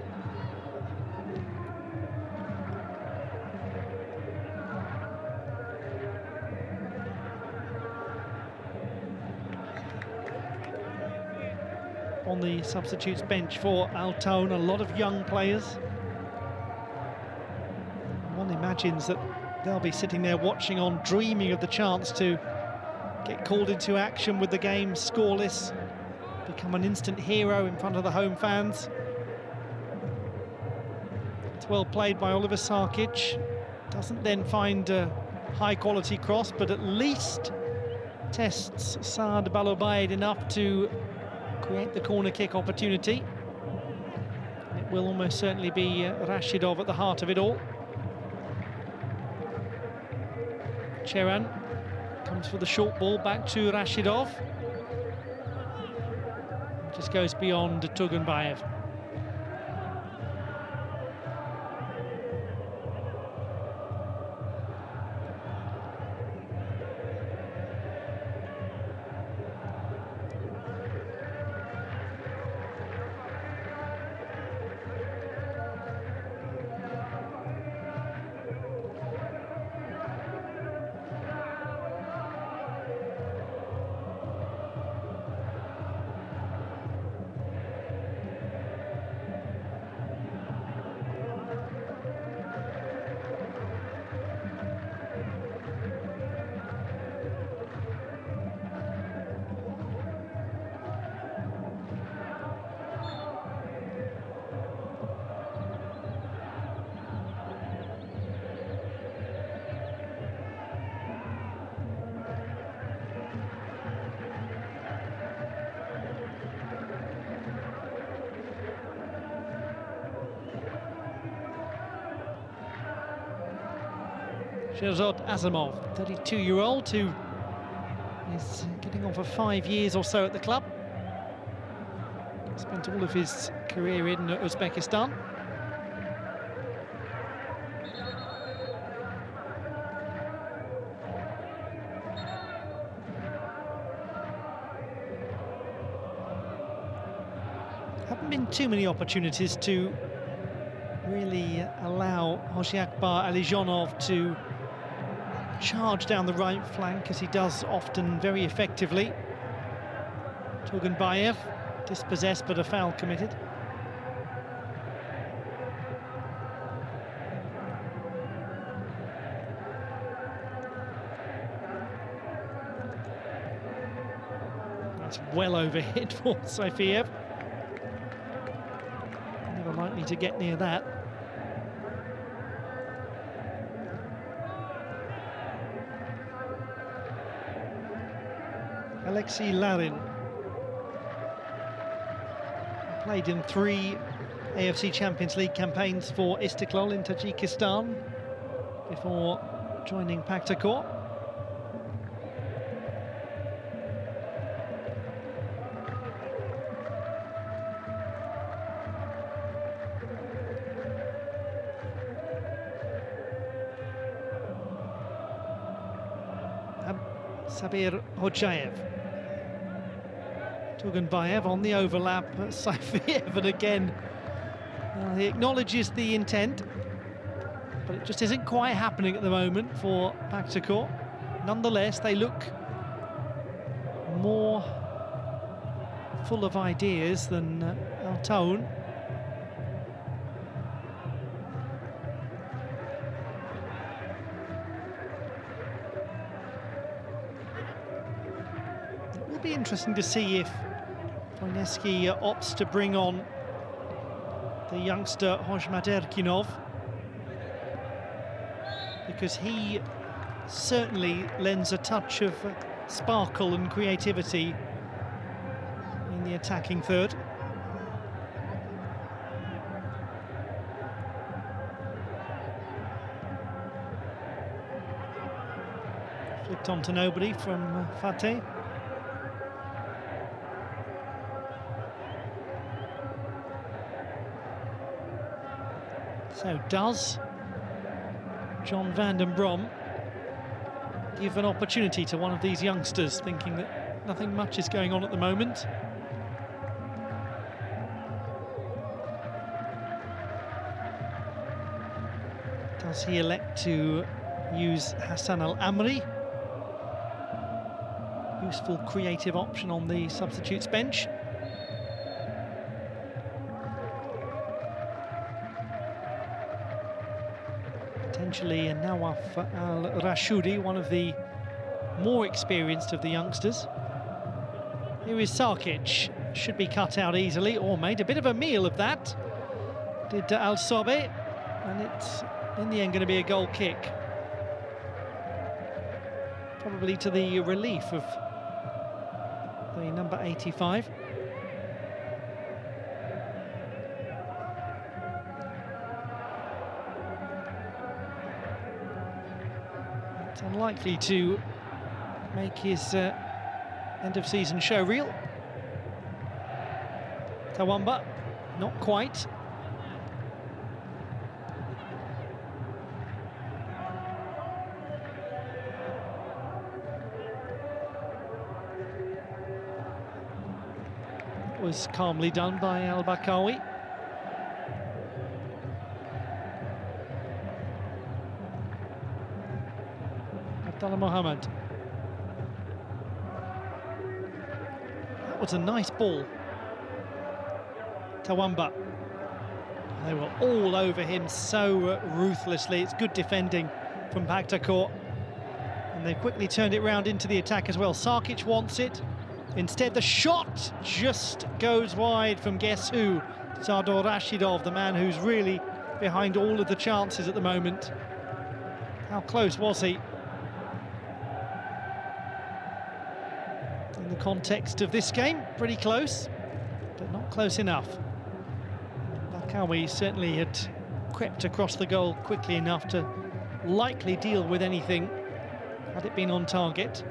On the substitutes bench for Al Taawoun, a lot of young players. One imagines that they'll be sitting there watching on, dreaming of the chance to get called into action with the game scoreless, become an instant hero in front of the home fans. It's well played by Oliver Sarkic. Doesn't then find a high-quality cross, but at least tests Saad Balobaid enough to create the corner kick opportunity. It will almost certainly be Rashidov at the heart of it all. Cheran comes for the short ball back to Rashidov. Just goes beyond Tugunbayev. Sherzod Azimov, 32-year-old, who is getting on for 5 years or so at the club. Spent all of his career in Uzbekistan. Haven't been too many opportunities to really allow Hojiakbar Alijonov to charge down the right flank, as he does often very effectively. Tugunbayev dispossessed, but a foul committed. That's well overhit for Saifiev. Never likely to get near that. Alexei Larin played in 3 AFC Champions League campaigns for Istiklal in Tajikistan before joining Pakhtakor. Sabir Hojayev. Tugunbayev on the overlap, Saifiev, and again he acknowledges the intent, but it just isn't quite happening at the moment for Pakhtakor. Nonetheless, they look more full of ideas than Taawoun. It will be interesting to see if Voineski opts to bring on the youngster Hojmad Erkinov, because he certainly lends a touch of sparkle and creativity in the attacking third. Flicked on to nobody from Fateh. So does John van den Brom give an opportunity to one of these youngsters, thinking that nothing much is going on at the moment? Does he elect to use Hassan Al-Amri? Useful creative option on the substitutes bench. potentially Nawaf Al-Rashidi, one of the more experienced of the youngsters. Here is Sarkic, should be cut out easily, or made a bit of a meal of that. Did Al-Sobe, and it's in the end going to be a goal kick. Probably to the relief of the number 85. It's unlikely to make his end-of-season show reel. Tawamba, not quite. Was calmly done by Al-Bakawi. Abdullah Mohammed. That was a nice ball. Tawamba. They were all over him so ruthlessly. It's good defending from Pakhtakor. And they quickly turned it round into the attack as well. Sarkic wants it. Instead, the shot just goes wide from guess who? Sardar Rashidov, the man who's really behind all of the chances at the moment. How close was he? In the context of this game, pretty close, but not close enough. Bakawi certainly had crept across the goal quickly enough to likely deal with anything had it been on target.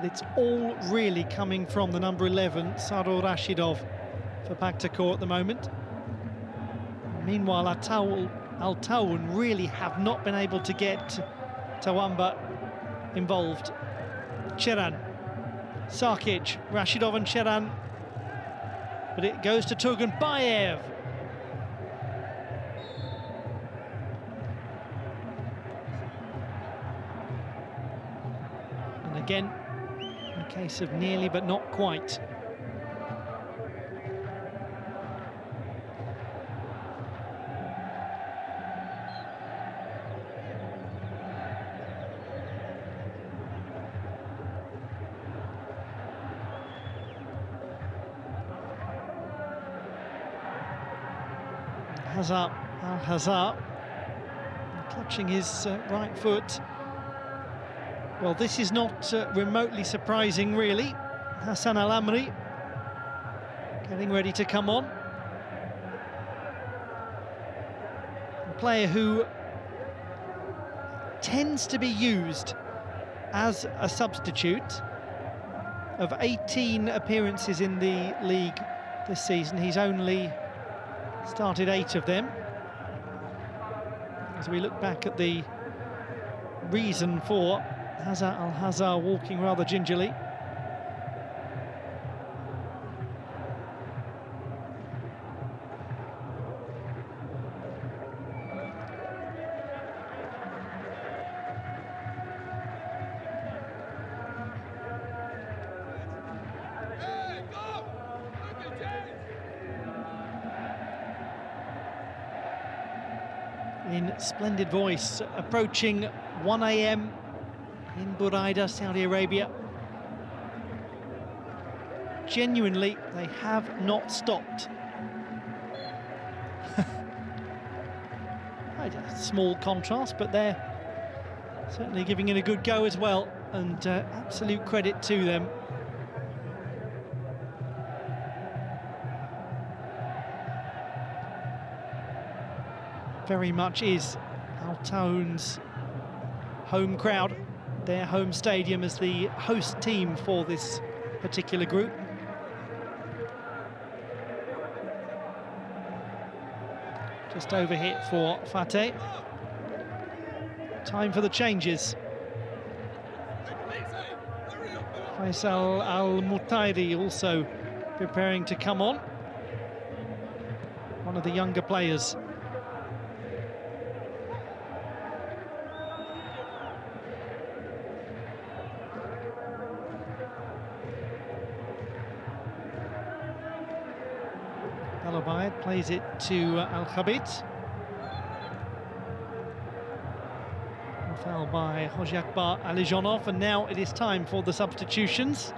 But it's all really coming from the number 11, Sardar Rashidov, for Pakhtakor at the moment. Meanwhile, Al-Taawoun really have not been able to get Tawamba involved. Cheran, Sarkic, Rashidov and Cheran. But it goes to Turgunbayev. And again, a case of nearly but not quite. Al-Hazar clutching his right foot. Well, this is not remotely surprising, really. Hassan Al-Amri getting ready to come on. A player who tends to be used as a substitute. Of 18 appearances in the league this season, he's only started 8 of them. As we look back at the reason for Al-Hazar walking rather gingerly. In splendid voice, approaching 1 AM in Buraida, Saudi Arabia. Genuinely, they have not stopped. A small contrast, but they're certainly giving it a good go as well, and absolute credit to them. Very much is Al-Taawoun's home crowd, their home stadium as the host team for this particular group. Just overhit for Fateh. Time for the changes. Faisal Al-Mutairi also preparing to come on. One of the younger players. Talabayed plays it to Al-Khabit. Foul by Hojiakbar Alijonov, and now it is time for the substitutions.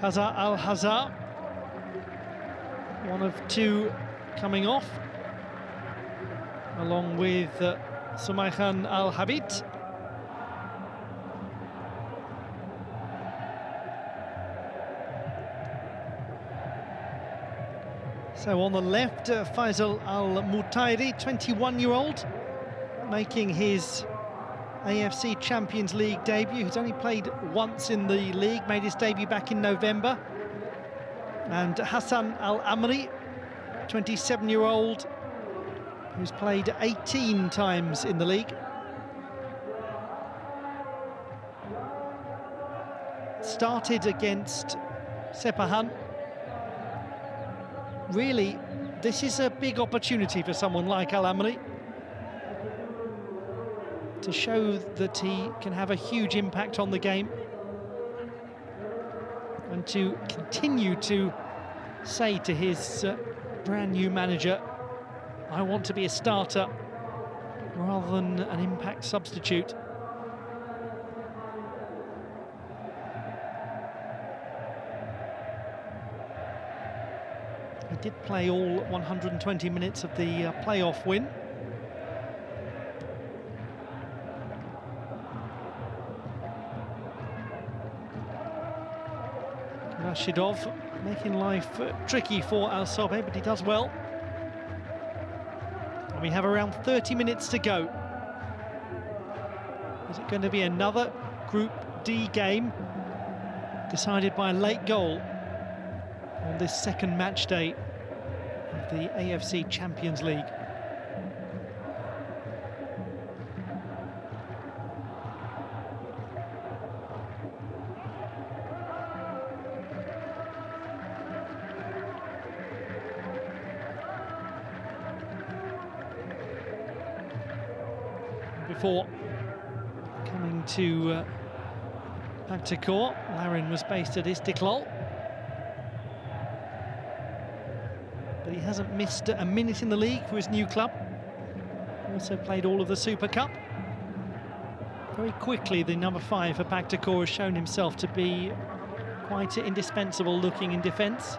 Hazar Al-Hazar, one of two coming off, along with Sumayhan Al-Habit. So on the left, Faisal Al-Mutairi, 21-year-old, making his AFC Champions League debut. He's only played once in the league, made his debut back in November. And Hassan Al-Amri, 27-year-old, who's played 18 times in the league. Started against Sepahan. Really, this is a big opportunity for someone like Al-Amri to show that he can have a huge impact on the game and to continue to say to his brand new manager, I want to be a starter rather than an impact substitute. He did play all 120 minutes of the playoff win. Rashidov making life tricky for Al-Sobe, but he does well. And we have around 30 minutes to go. Is it going to be another Group D game decided by a late goal on this second match day of the AFC Champions League? Before coming to Pakhtakor, Larin was based at Istiklal. But he hasn't missed a minute in the league for his new club. Also played all of the Super Cup. Very quickly, the number 5 for Pakhtakor has shown himself to be quite indispensable looking in defence.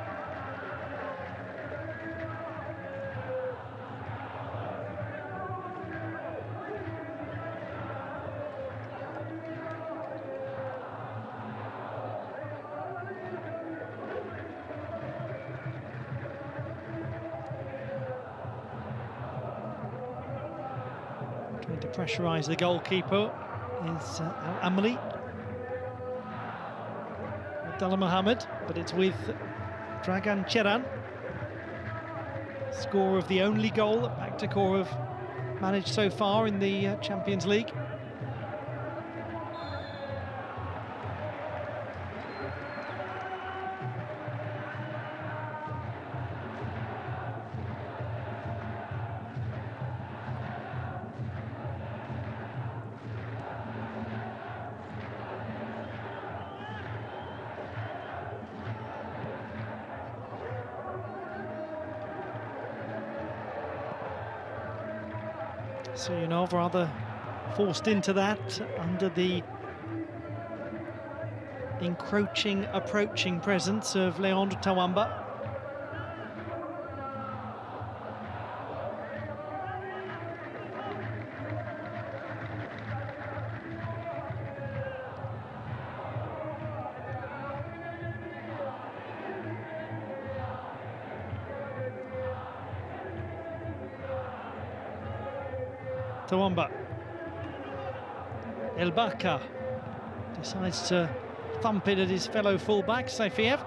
Trying to pressurise the goalkeeper is Al-Amri. Abdullah Mohammed, but it's with Dragan Cheran. Scorer of the only goal that Pakhtakor have managed so far in the Champions League. So, you know, rather forced into that under the encroaching, approaching presence of Leandro Tawamba. Tawamba. El Baka decides to thump it at his fellow fullback, Saifiev.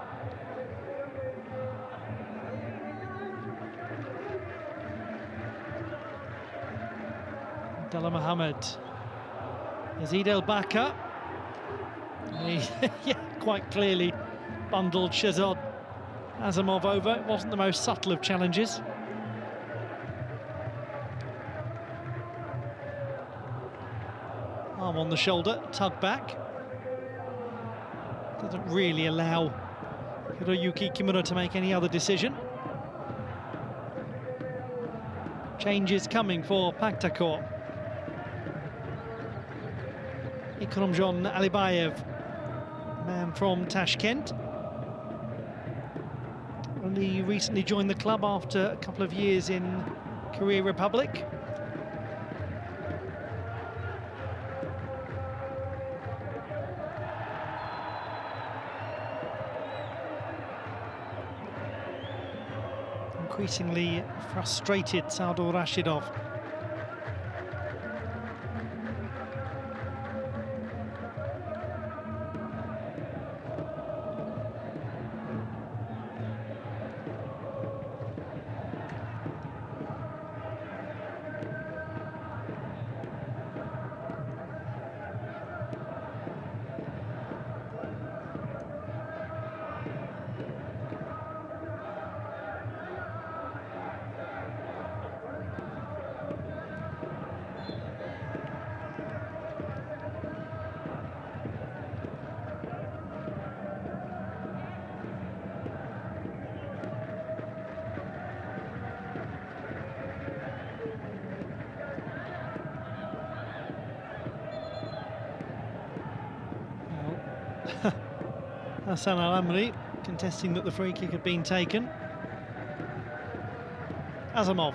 Abdullah Mohammed. Yazid El Baka. Yeah, quite clearly bundled Shazad Azamov over. It wasn't the most subtle of challenges. Arm on the shoulder, tug back. Doesn't really allow Hiroyuki Kimura to make any other decision. Changes coming for Pakhtakor. Ikromjon Alibayev, man from Tashkent. Only recently joined the club after a couple of years in Korea Republic. Increasingly frustrated Sardor Rashidov. Hassan Al-Amri contesting that the free kick had been taken. Azamov.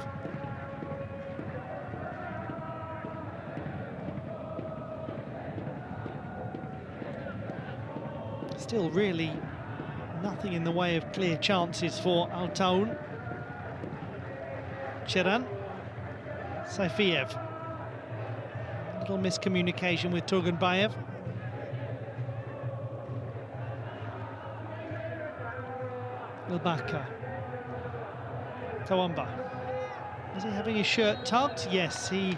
Still really nothing in the way of clear chances for Al Taawoun. Cheran. Saifiev. Little miscommunication with Turgunbayev. Ilbaka. Tawamba. Is he having his shirt tugged? Yes, he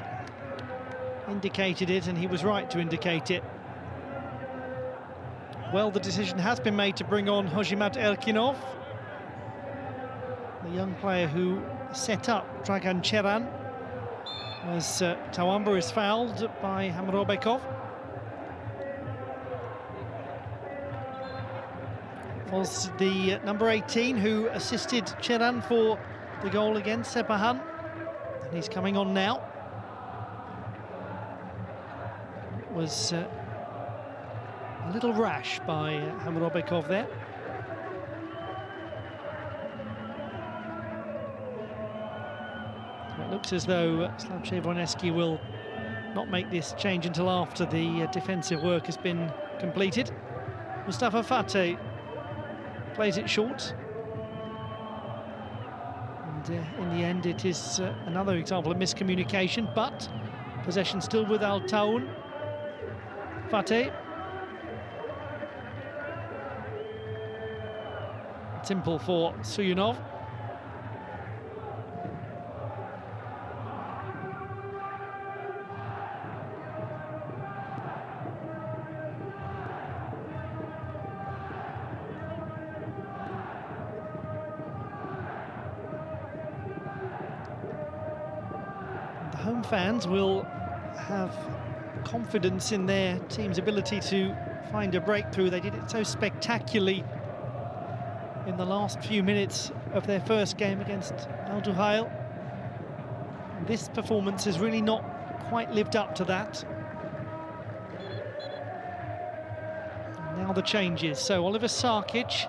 indicated it, and he was right to indicate it. Well, the decision has been made to bring on Hojimat Erkinov, the young player who set up Dragan Cheran, as Tawamba is fouled by Hamrobekov. Was the number 18 who assisted Cheran for the goal against Sepahan, and he's coming on now. It was a little rash by Hamrobekov there. It looks as though Slavče Voneski will not make this change until after the defensive work has been completed. Mustafa Fateh plays it short, and in the end it is another example of miscommunication, but possession still with Al Taawoun. Fateh. Simple for Suyunov. Home fans will have confidence in their team's ability to find a breakthrough. They did it so spectacularly in the last few minutes of their first game against Al Duhail. This performance has really not quite lived up to that. And now the changes. So Oliver Sarkic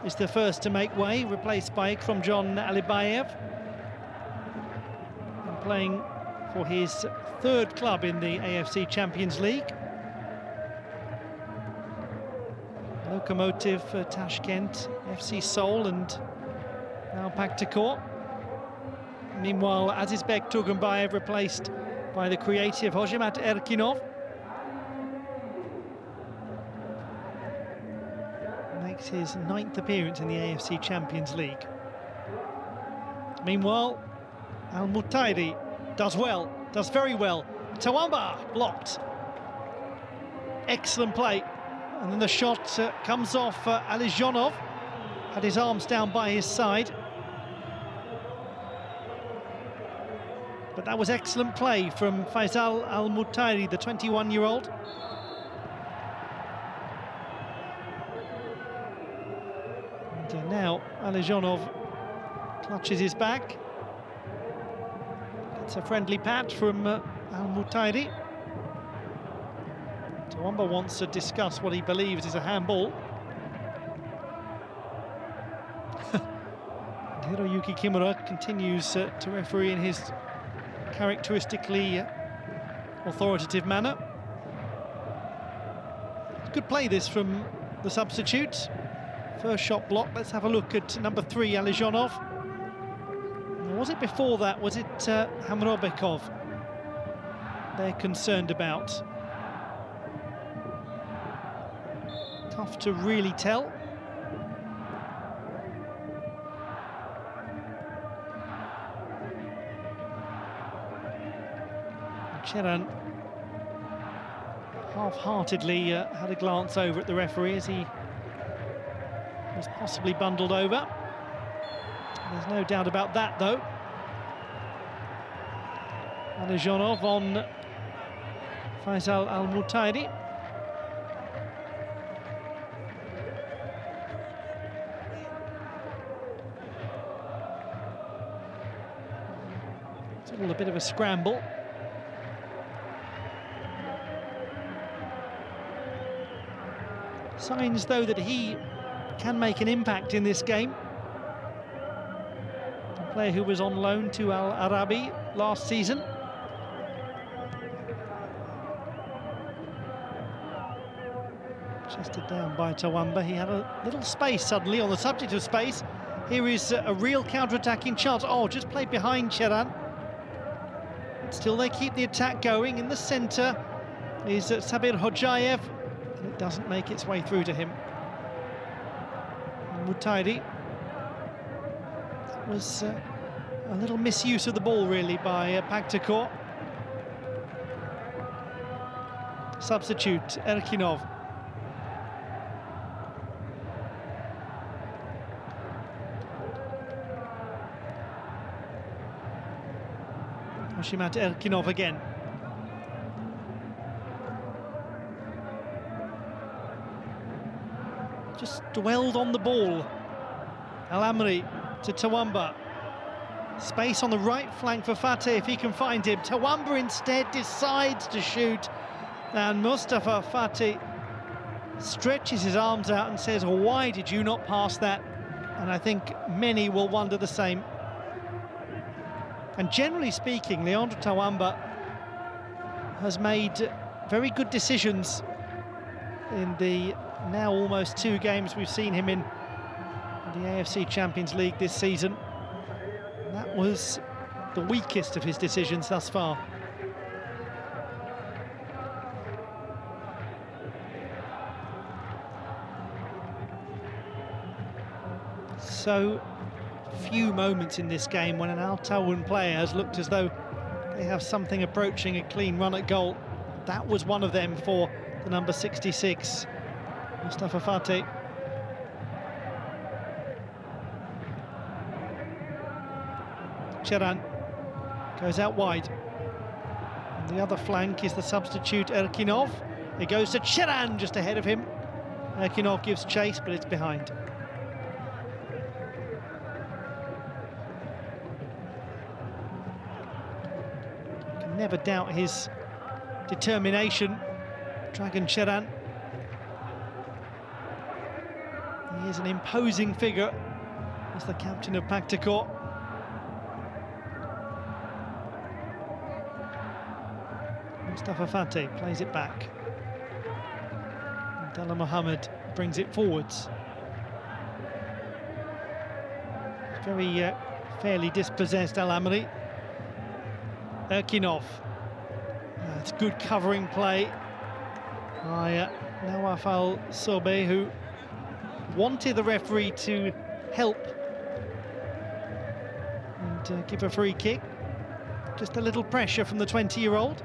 is the first to make way, replaced by Ikromjon Alibayev, playing for his third club in the AFC Champions League. Lokomotiv, Tashkent, FC Seoul, and now Pakhtakor. Meanwhile, Azizbek Turgunbayev replaced by the creative Hojimat Erkinov. Makes his 9th appearance in the AFC Champions League. Meanwhile, Al-Mutairi does well, does very well. Tawamba blocked. Excellent play. And then the shot comes off Alijonov. Had his arms down by his side. But that was excellent play from Faisal Al-Mutairi, the 21-year-old. And now Alijonov clutches his back. It's a friendly pat from Al-Mutairi. Tawamba wants to discuss what he believes is a handball. Hiroyuki Kimura continues to referee in his characteristically authoritative manner. Good play this from the substitute. First shot blocked. Let's have a look at number 3, Alizhanov. Was it before that? Was it Hamrobekov they're concerned about? Tough to really tell. Cheran half-heartedly had a glance over at the referee as he was possibly bundled over. There's no doubt about that, though. Alizhanov on Faisal Al-Mutairi. It's all a bit of a scramble. Signs, though, that he can make an impact in this game. A player who was on loan to Al Arabi last season. Chested down by Tawamba. He had a little space suddenly. On the subject of space, here is a real counter-attacking chance. Oh, just played behind Cheran. Still they keep the attack going. In the centre is Sabir Hojayev. And it doesn't make its way through to him. Mutairi. That was a little misuse of the ball, really, by Pakhtakor. Substitute, Erkinov. Hoshimat Erkinov again. Just dwelled on the ball. Al-Amri to Tawamba. Space on the right flank for Fateh if he can find him. Tawamba instead decides to shoot. And Mustafa Fateh stretches his arms out and says, why did you not pass that? And I think many will wonder the same. And generally speaking, Leandro Tawamba has made very good decisions in the now almost 2 games we've seen him in the AFC Champions League this season. That was the weakest of his decisions thus far. So few moments in this game when an Al Taawoun player has looked as though they have something approaching a clean run at goal. That was one of them for the number 66, Mustafa Fateh. Cheran goes out wide. On the other flank is the substitute Erkinov. It goes to Cheran just ahead of him. Erkinov gives chase, but it's behind. Can never doubt his determination. Dragan Cheran. He is an imposing figure as the captain of Pakhtakor. Mustafa Fateh plays it back. Abdallah Mohammed brings it forwards. Very fairly dispossessed Al-Amri. Erkinov. It's good covering play by Nawaf Al-Sobe, who wanted the referee to help and give a free kick. Just a little pressure from the 20-year-old.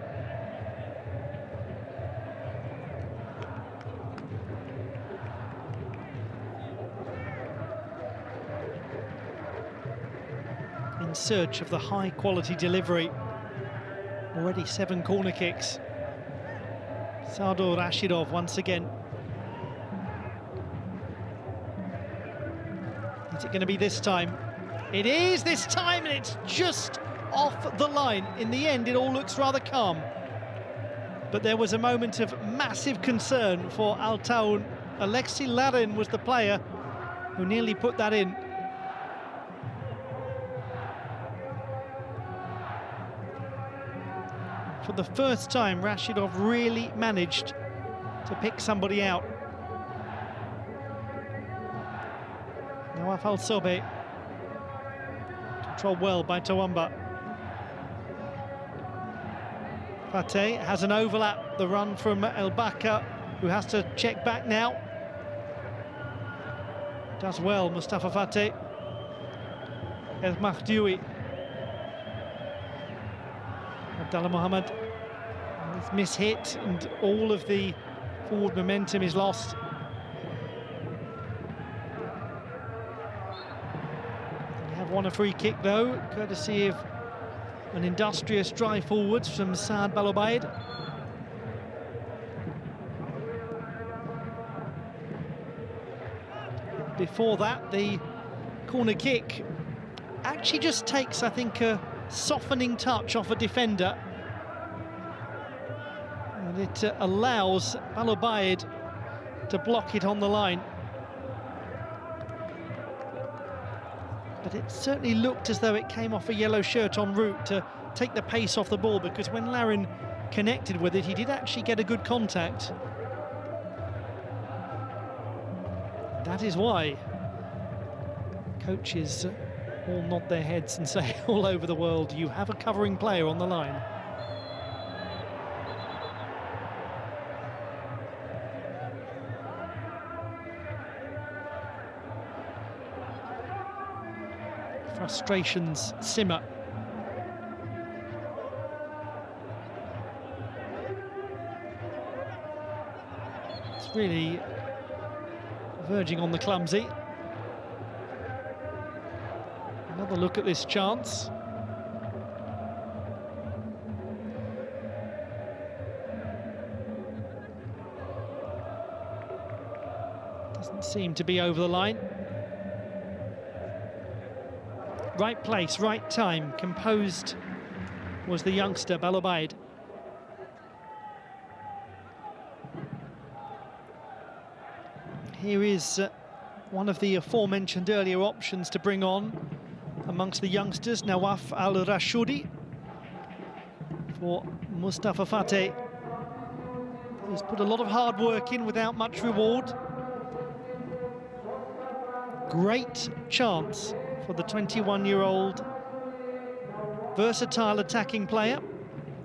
In search of the high-quality delivery. Already 7 corner kicks. Sardor Rashidov once again. Is it going to be this time? It is this time, and it's just off the line. In the end, it all looks rather calm. But there was a moment of massive concern for Al Taawoun. Alexis Larin was the player who nearly put that in. For the first time, Rashidov really managed to pick somebody out. Nawaf Al-Sobe, controlled well by Tawamba. Fateh has an overlap, the run from El Baka, who has to check back now. Does well, Mustafa Fateh. El Mahdioui. Abdallah Mohammed, with mishit, and all of the forward momentum is lost. They have won a free kick though, courtesy of an industrious drive forwards from Saad Balobaid. Before that, the corner kick actually just takes, I think, a softening touch off a defender, and it allows Balobaid to block it on the line. But it certainly looked as though it came off a yellow shirt en route to take the pace off the ball, because when Larin connected with it, he did actually get a good contact. That is why coaches all nod their heads and say all over the world, you have a covering player on the line. Frustrations simmer. It's really verging on the clumsy. Another look at this chance. Doesn't seem to be over the line. Right place, right time, composed was the youngster, Balobaid. Here is one of the aforementioned earlier options to bring on amongst the youngsters, Nawaf Al-Rashoudi for Mustafa Fateh, who's put a lot of hard work in without much reward. Great chance for the 21-year-old versatile attacking player.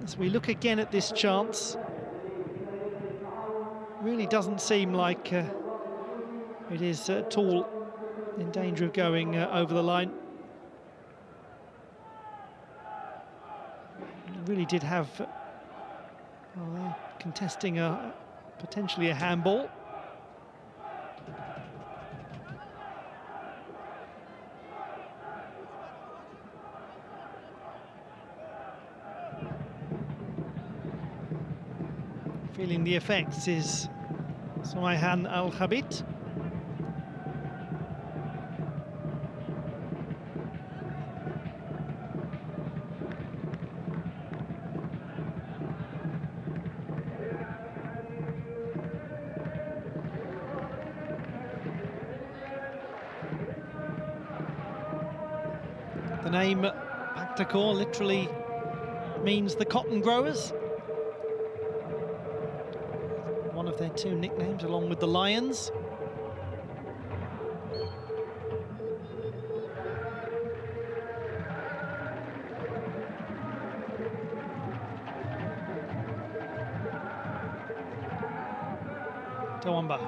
As we look again at this chance, really doesn't seem like it is at all in danger of going over the line. Really did have contesting potentially a handball. Feeling the effects is Sumayhan Al-Khabit. The name Pakhtakor literally means the cotton growers. One of their two nicknames, along with the Lions. Tawamba.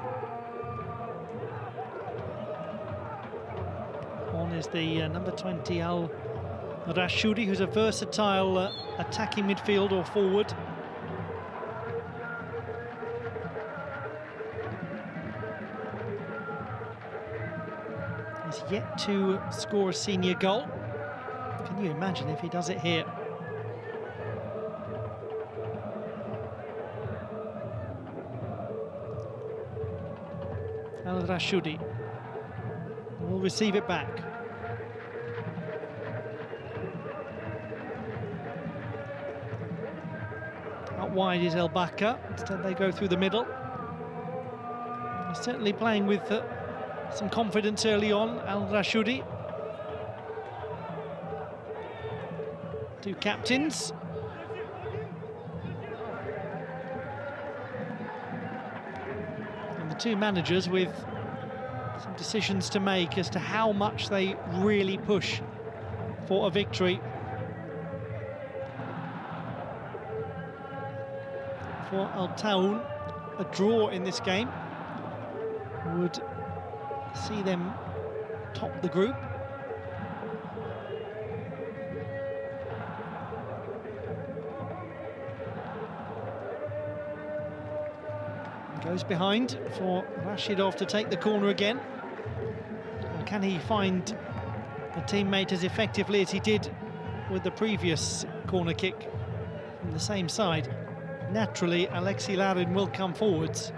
On is the number 20, Al-Rashoudi, who's a versatile attacking midfield or forward. He's yet to score a senior goal. Can you imagine if he does it here? Al-Rashoudi will receive it back. out wide is El Baka. Instead they go through the middle. He's certainly playing with some confidence early on, Al Rashidi. Two captains. And the two managers with some decisions to make as to how much they really push for a victory. For Al Taawoun, a draw in this game would see them top the group. Goes behind for Rashidov to take the corner again. And can he find a teammate as effectively as he did with the previous corner kick from the same side? Naturally, Alexi Larin will come forwards.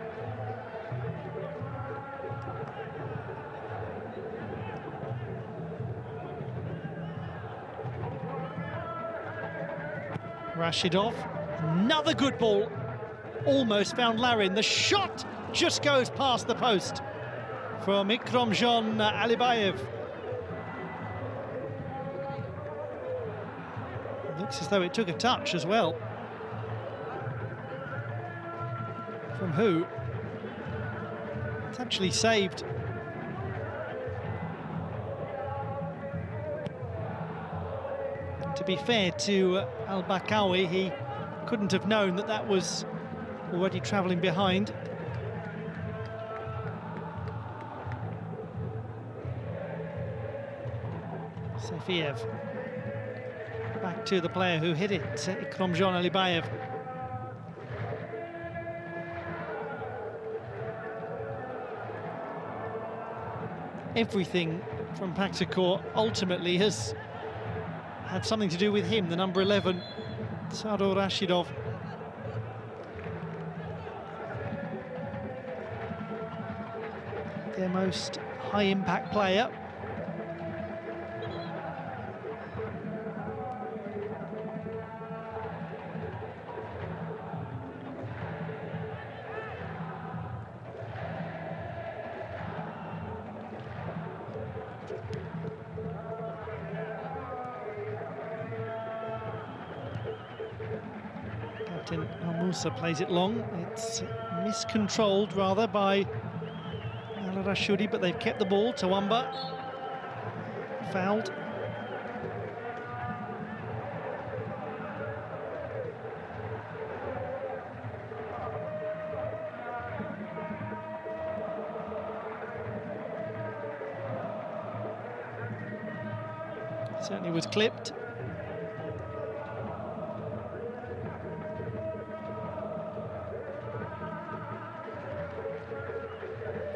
Rashidov, another good ball. Almost found Larin. The shot just goes past the post from Ikromjon Alibayev. Looks as though it took a touch as well. From who? It's actually saved. To be fair to Al Bakawi, he couldn't have known that that was already travelling behind. Sefiev. Back to the player who hit it, Ikromjon Alibayev. Everything from Pakhtakor ultimately has had something to do with him, the number 11, Sardor Rashidov. Their most high-impact player. Captain Al Musa plays it long. It's miscontrolled rather by Al Rashidi, but they've kept the ball. Tawamba fouled. Certainly was clipped.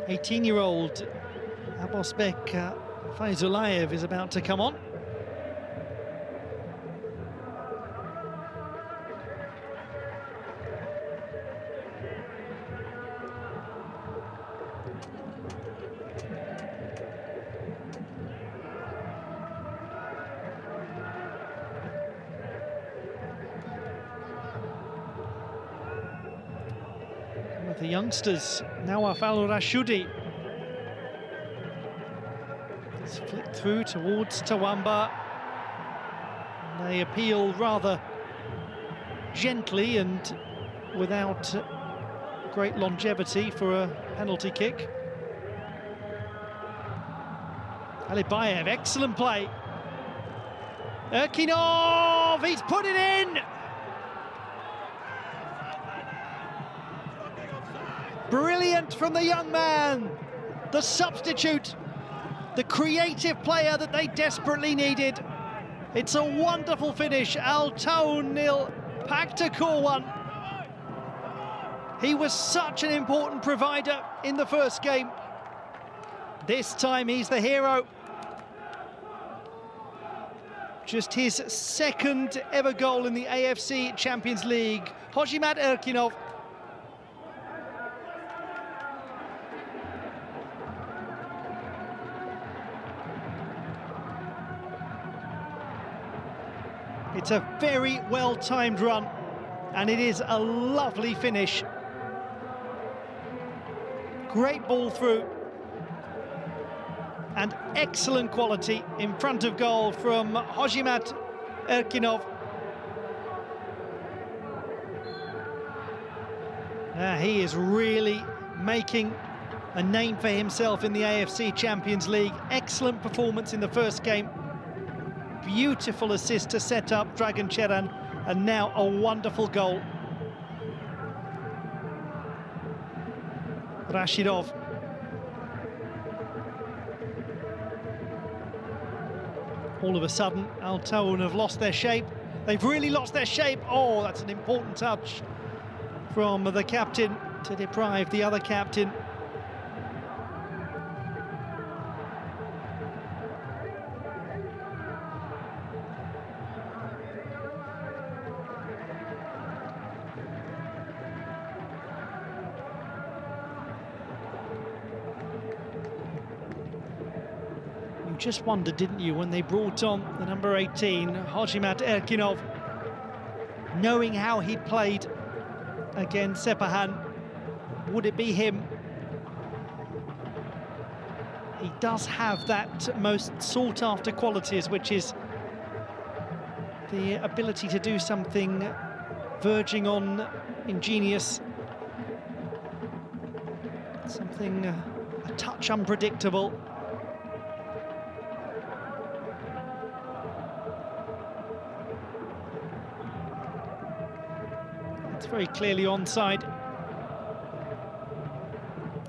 Eighteen-year-old Abosbek Faizulayev is about to come on. With the youngsters, Nawaf Al Rashidi. It's flicked through towards Tawamba. And they appeal rather gently and without great longevity for a penalty kick. Alibayev, excellent play. Erkinov, he's put it in! Brilliant from the young man, the substitute, the creative player that they desperately needed. It's a wonderful finish. Al Taawoun 0, Pakhtakor 1. He was such an important provider in the first game. This time he's the hero. Just his second ever goal in the AFC Champions League. Hojimat Erkinov. It's a very well-timed run, and it is a lovely finish. Great ball through, and excellent quality in front of goal from Hojimat Erkinov. He is really making a name for himself in the AFC Champions League. Excellent performance in the first game. Beautiful assist to set up Dragan Cheran, and now a wonderful goal. Rashidov. All of a sudden, Al Taawoun have lost their shape. They've really lost their shape. Oh, that's an important touch from the captain to deprive the other captain. You just wondered, didn't you, when they brought on the number 18, Hojimat Erkinov, knowing how he played against Sepahan, would it be him? He does have that most sought-after qualities, which is the ability to do something verging on ingenious, something a touch unpredictable. It's very clearly onside,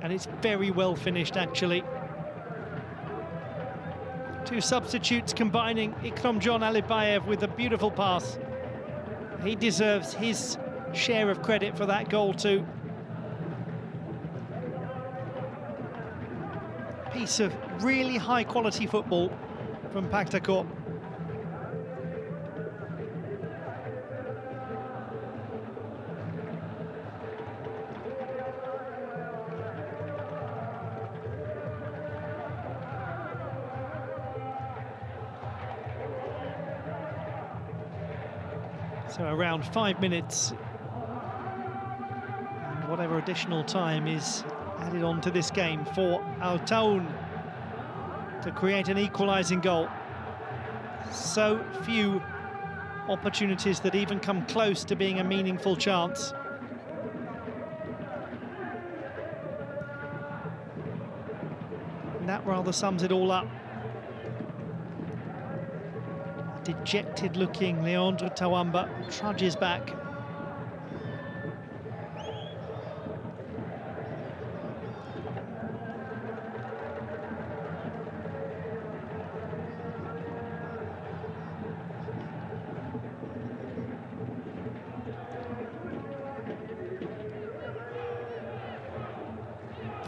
and it's very well finished, actually. Two substitutes combining Ikramjon Alibayev with a beautiful pass. He deserves his share of credit for that goal too. Piece of really high quality football from Pakhtakor. So around 5 minutes, and whatever additional time is added on to this game for Al Taawoun to create an equalising goal. So few opportunities that even come close to being a meaningful chance. And that rather sums it all up. Dejected-looking Leandro Tawamba trudges back.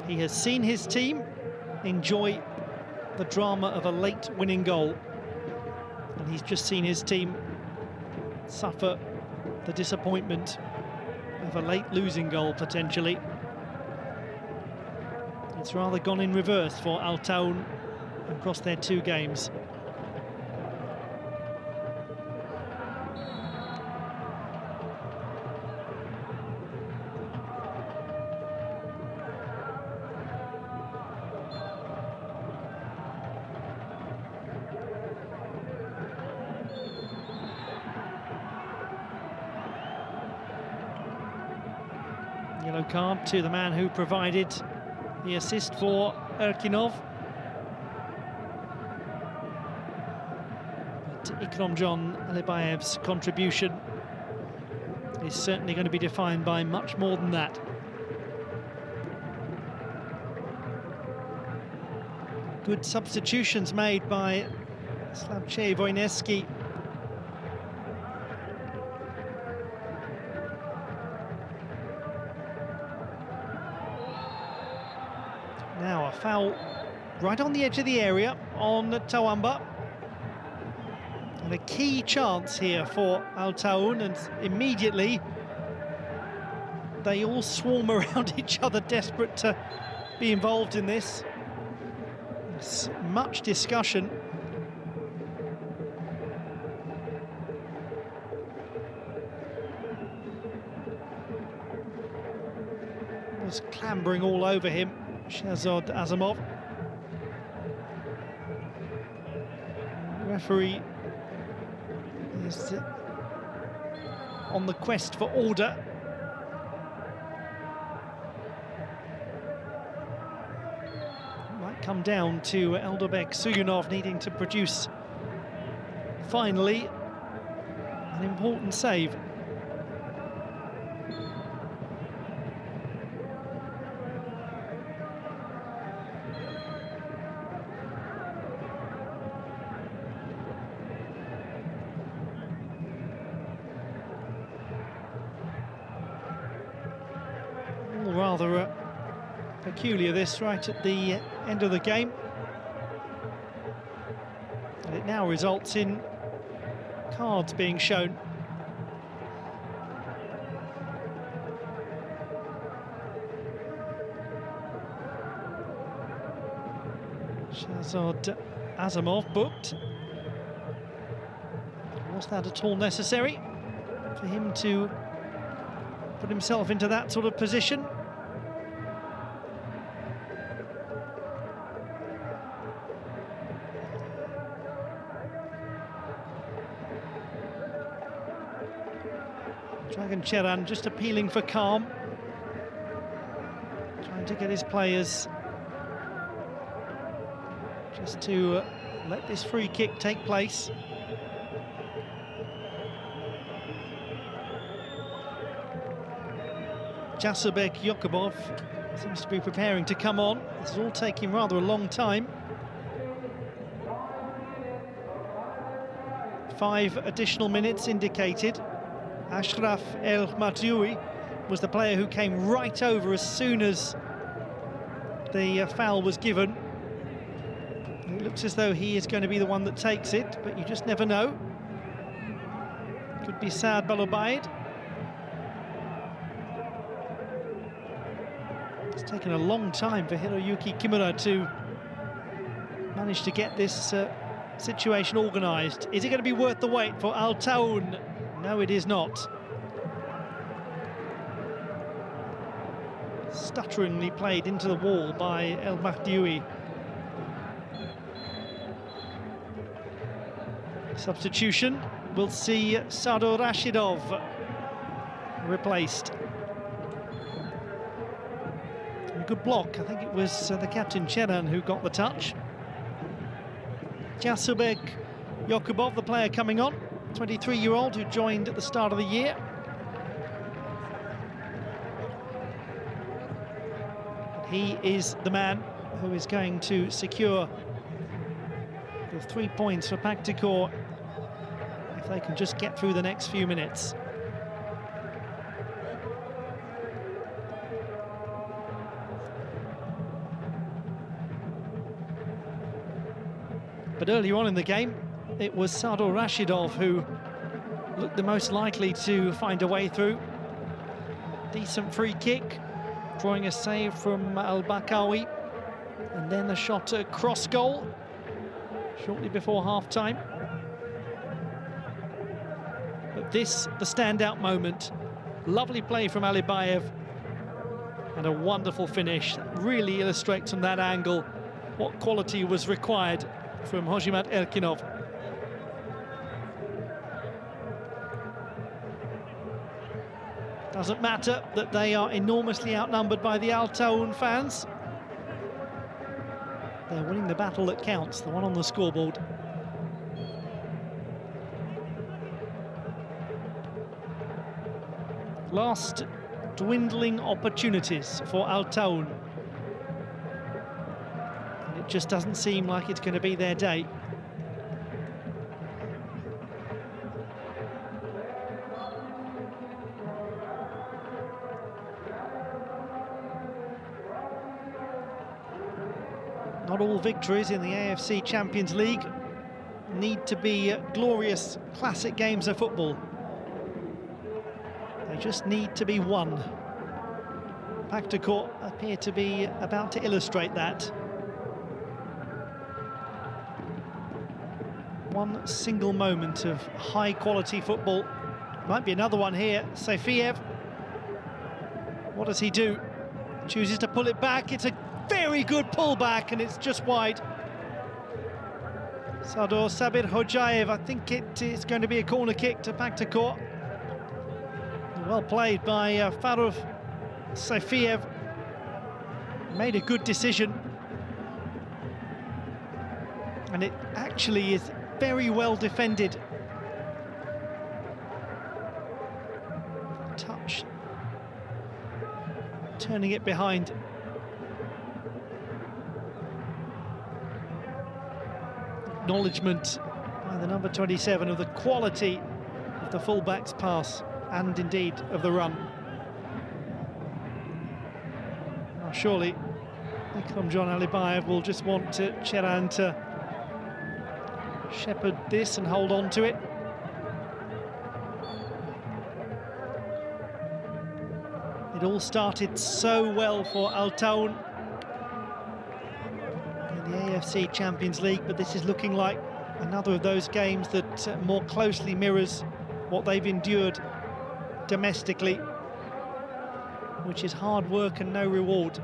He has seen his team enjoy the drama of a late winning goal. And he's just seen his team suffer the disappointment of a late losing goal, potentially. It's rather gone in reverse for Al Taawoun across their two games. Yellow card to the man who provided the assist for Erkinov. But Ikramjon Alibayev's contribution is certainly going to be defined by much more than that. Good substitutions made by Slavče Vojneski. Now a foul right on the edge of the area on Tawamba. And a key chance here for Al Taawoun, and immediately they all swarm around each other, desperate to be involved in this. There's much discussion. clambering all over him, Shahzad Azamov. The referee is on the quest for order. It might come down to Eldobek Suyunov needing to produce, finally, an important save. Rather peculiar, this, right at the end of the game. And it now results in cards being shown. Shahzad Azamov booked. Was that at all necessary for him to put himself into that sort of position? Dragan Cheran just appealing for calm, trying to get his players just to let this free kick take place. Jasubek Yokubov seems to be preparing to come on. This is all taking rather a long time. 5 additional minutes indicated. Ashraf El Matioui was the player who came right over as soon as the foul was given. It looks as though he is going to be the one that takes it, but you just never know. Could be Saad Balobaid. It's taken a long time for Hiroyuki Kimura to manage to get this situation organised. Is it going to be worth the wait for Al Taawoun? No, it is not. Stutteringly played into the wall by El Mahdioui. Substitution. We'll see Sardor Rashidov replaced. A good block. I think it was the captain Cheran who got the touch. Jasubek Yokubov, the player coming on. 23-year-old who joined at the start of the year. He is the man who is going to secure the 3 points for Pakhtakor if they can just get through the next few minutes. But earlier on in the game, it was Sardor Rashidov who looked the most likely to find a way through. Decent free kick, drawing a save from Al-Bakawi, and then a shot at cross goal shortly before half-time. But this, the standout moment. Lovely play from Alibayev, and a wonderful finish. Really illustrates from that angle what quality was required from Hojimat Erkinov. Doesn't matter that they are enormously outnumbered by the Al Taawoun fans. They're winning the battle that counts, the one on the scoreboard. Last dwindling opportunities for Al Taawoun. And it just doesn't seem like it's going to be their day. Not all victories in the AFC Champions League need to be glorious classic games of football. They just need to be won. Pakhtakor appear to be about to illustrate that. One single moment of high-quality football. Might be another one here. Sefiev. What does he do? chooses to pull it back. It's a very good pullback, and it's just wide. Sador Sabir Hojayev, I think it is going to be a corner kick to Pakhtakor. Well played by Faruf Saifiev. Made a good decision. And it actually is very well defended. Touch. Turning it behind. Acknowledgement by the number 27 of the quality of the fullback's pass and indeed of the run. Now surely Ikramjon Alibayev will just want Cheran to shepherd this and hold on to it. It all started so well for Taawoun in the AFC Champions League, but this is looking like another of those games that more closely mirrors what they've endured domestically, which is hard work and no reward.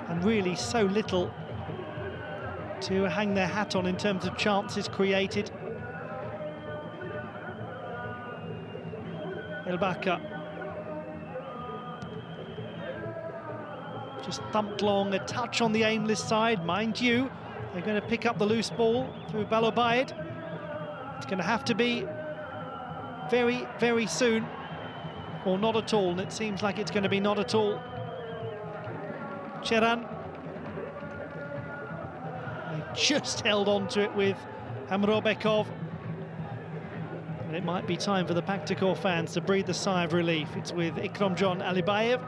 And really so little to hang their hat on in terms of chances created. Elbaka just thumped long, a touch on the aimless side. Mind you, they're going to pick up the loose ball through Balobayed. It's going to have to be very, very soon, or not at all, and it seems like it's going to be not at all. Cheran, they just held on to it with Hamrobekov. And it might be time for the Pakhtakor fans to breathe a sigh of relief. It's with Ikramjon Alibayev.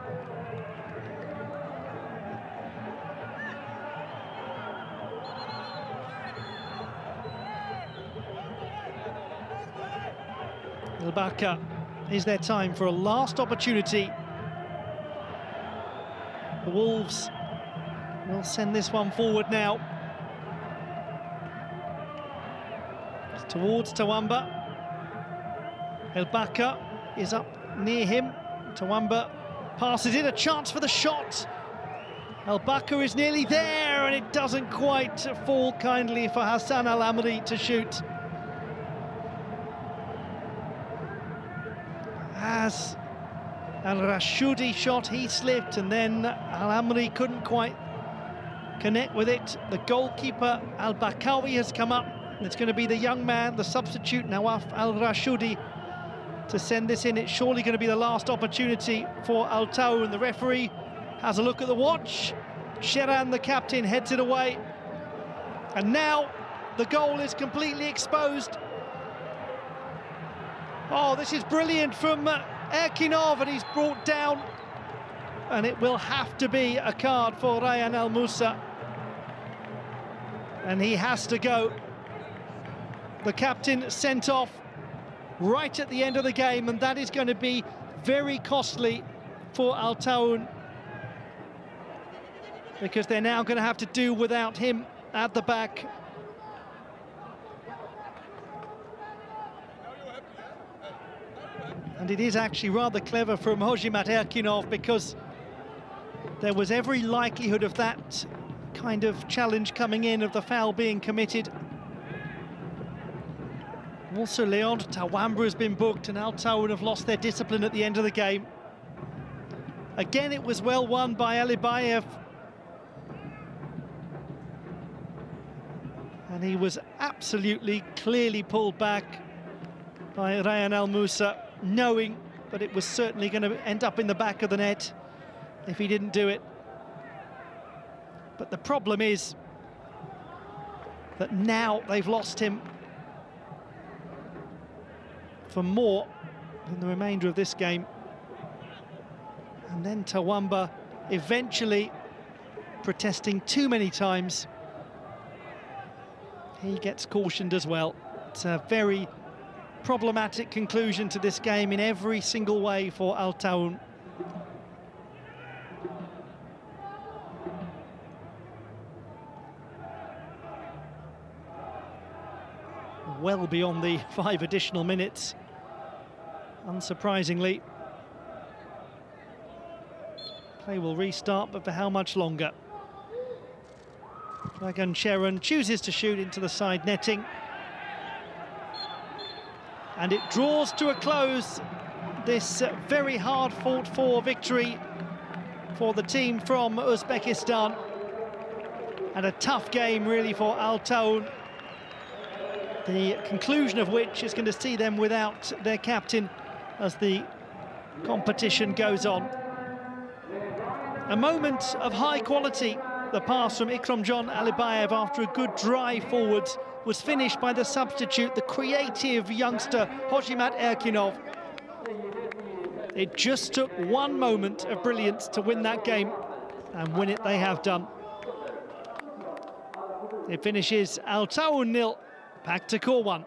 Elbaka, is there time for a last opportunity? The Wolves will send this one forward now. It's towards Tawamba. Elbaka is up near him. Tawamba passes in, a chance for the shot. Elbaka is nearly there, and it doesn't quite fall kindly for Hassan Al Amri to shoot. As Al Rashidi shot, he slipped, and then Al Amri couldn't quite connect with it. The goalkeeper Al Bakawi has come up, and it's going to be the young man, the substitute Nawaf Al Rashidi, to send this in. It's surely going to be the last opportunity for Taawoun. The referee has a look at the watch. Cheran, the captain, heads it away. And now the goal is completely exposed. Oh, this is brilliant from Erkinov, and he's brought down. And it will have to be a card for Ryan Al Musa. And he has to go. The captain sent off right at the end of the game, and that is going to be very costly for Taawoun, because they're now going to have to do without him at the back. And it is actually rather clever from Hojimat Erkinov, because there was every likelihood of that kind of challenge coming in, of the foul being committed. Also, Leandre Tawamba has been booked, and Taawoun have lost their discipline at the end of the game. Again, it was well won by Alibayev. And he was absolutely clearly pulled back by Ryan Al Musa, knowing that it was certainly going to end up in the back of the net if he didn't do it. But the problem is that now they've lost him for more than the remainder of this game. And then Tawamba eventually protesting too many times. He gets cautioned as well. It's a very problematic conclusion to this game in every single way for Taawoun. Well beyond the 5 additional minutes, unsurprisingly. Play will restart, but for how much longer? Dragan Sharon chooses to shoot into the side netting. And it draws to a close this very hard-fought-for victory for the team from Uzbekistan. And a tough game, really, for Al Taawoun. The conclusion of which is going to see them without their captain as the competition goes on. A moment of high quality. The pass from Ikramjon Alibayev after a good drive forwards was finished by the substitute, the creative youngster Hojimat Erkinov. It just took one moment of brilliance to win that game, and win it they have done. It finishes Al Taawoun 0, Pakhtakor 1.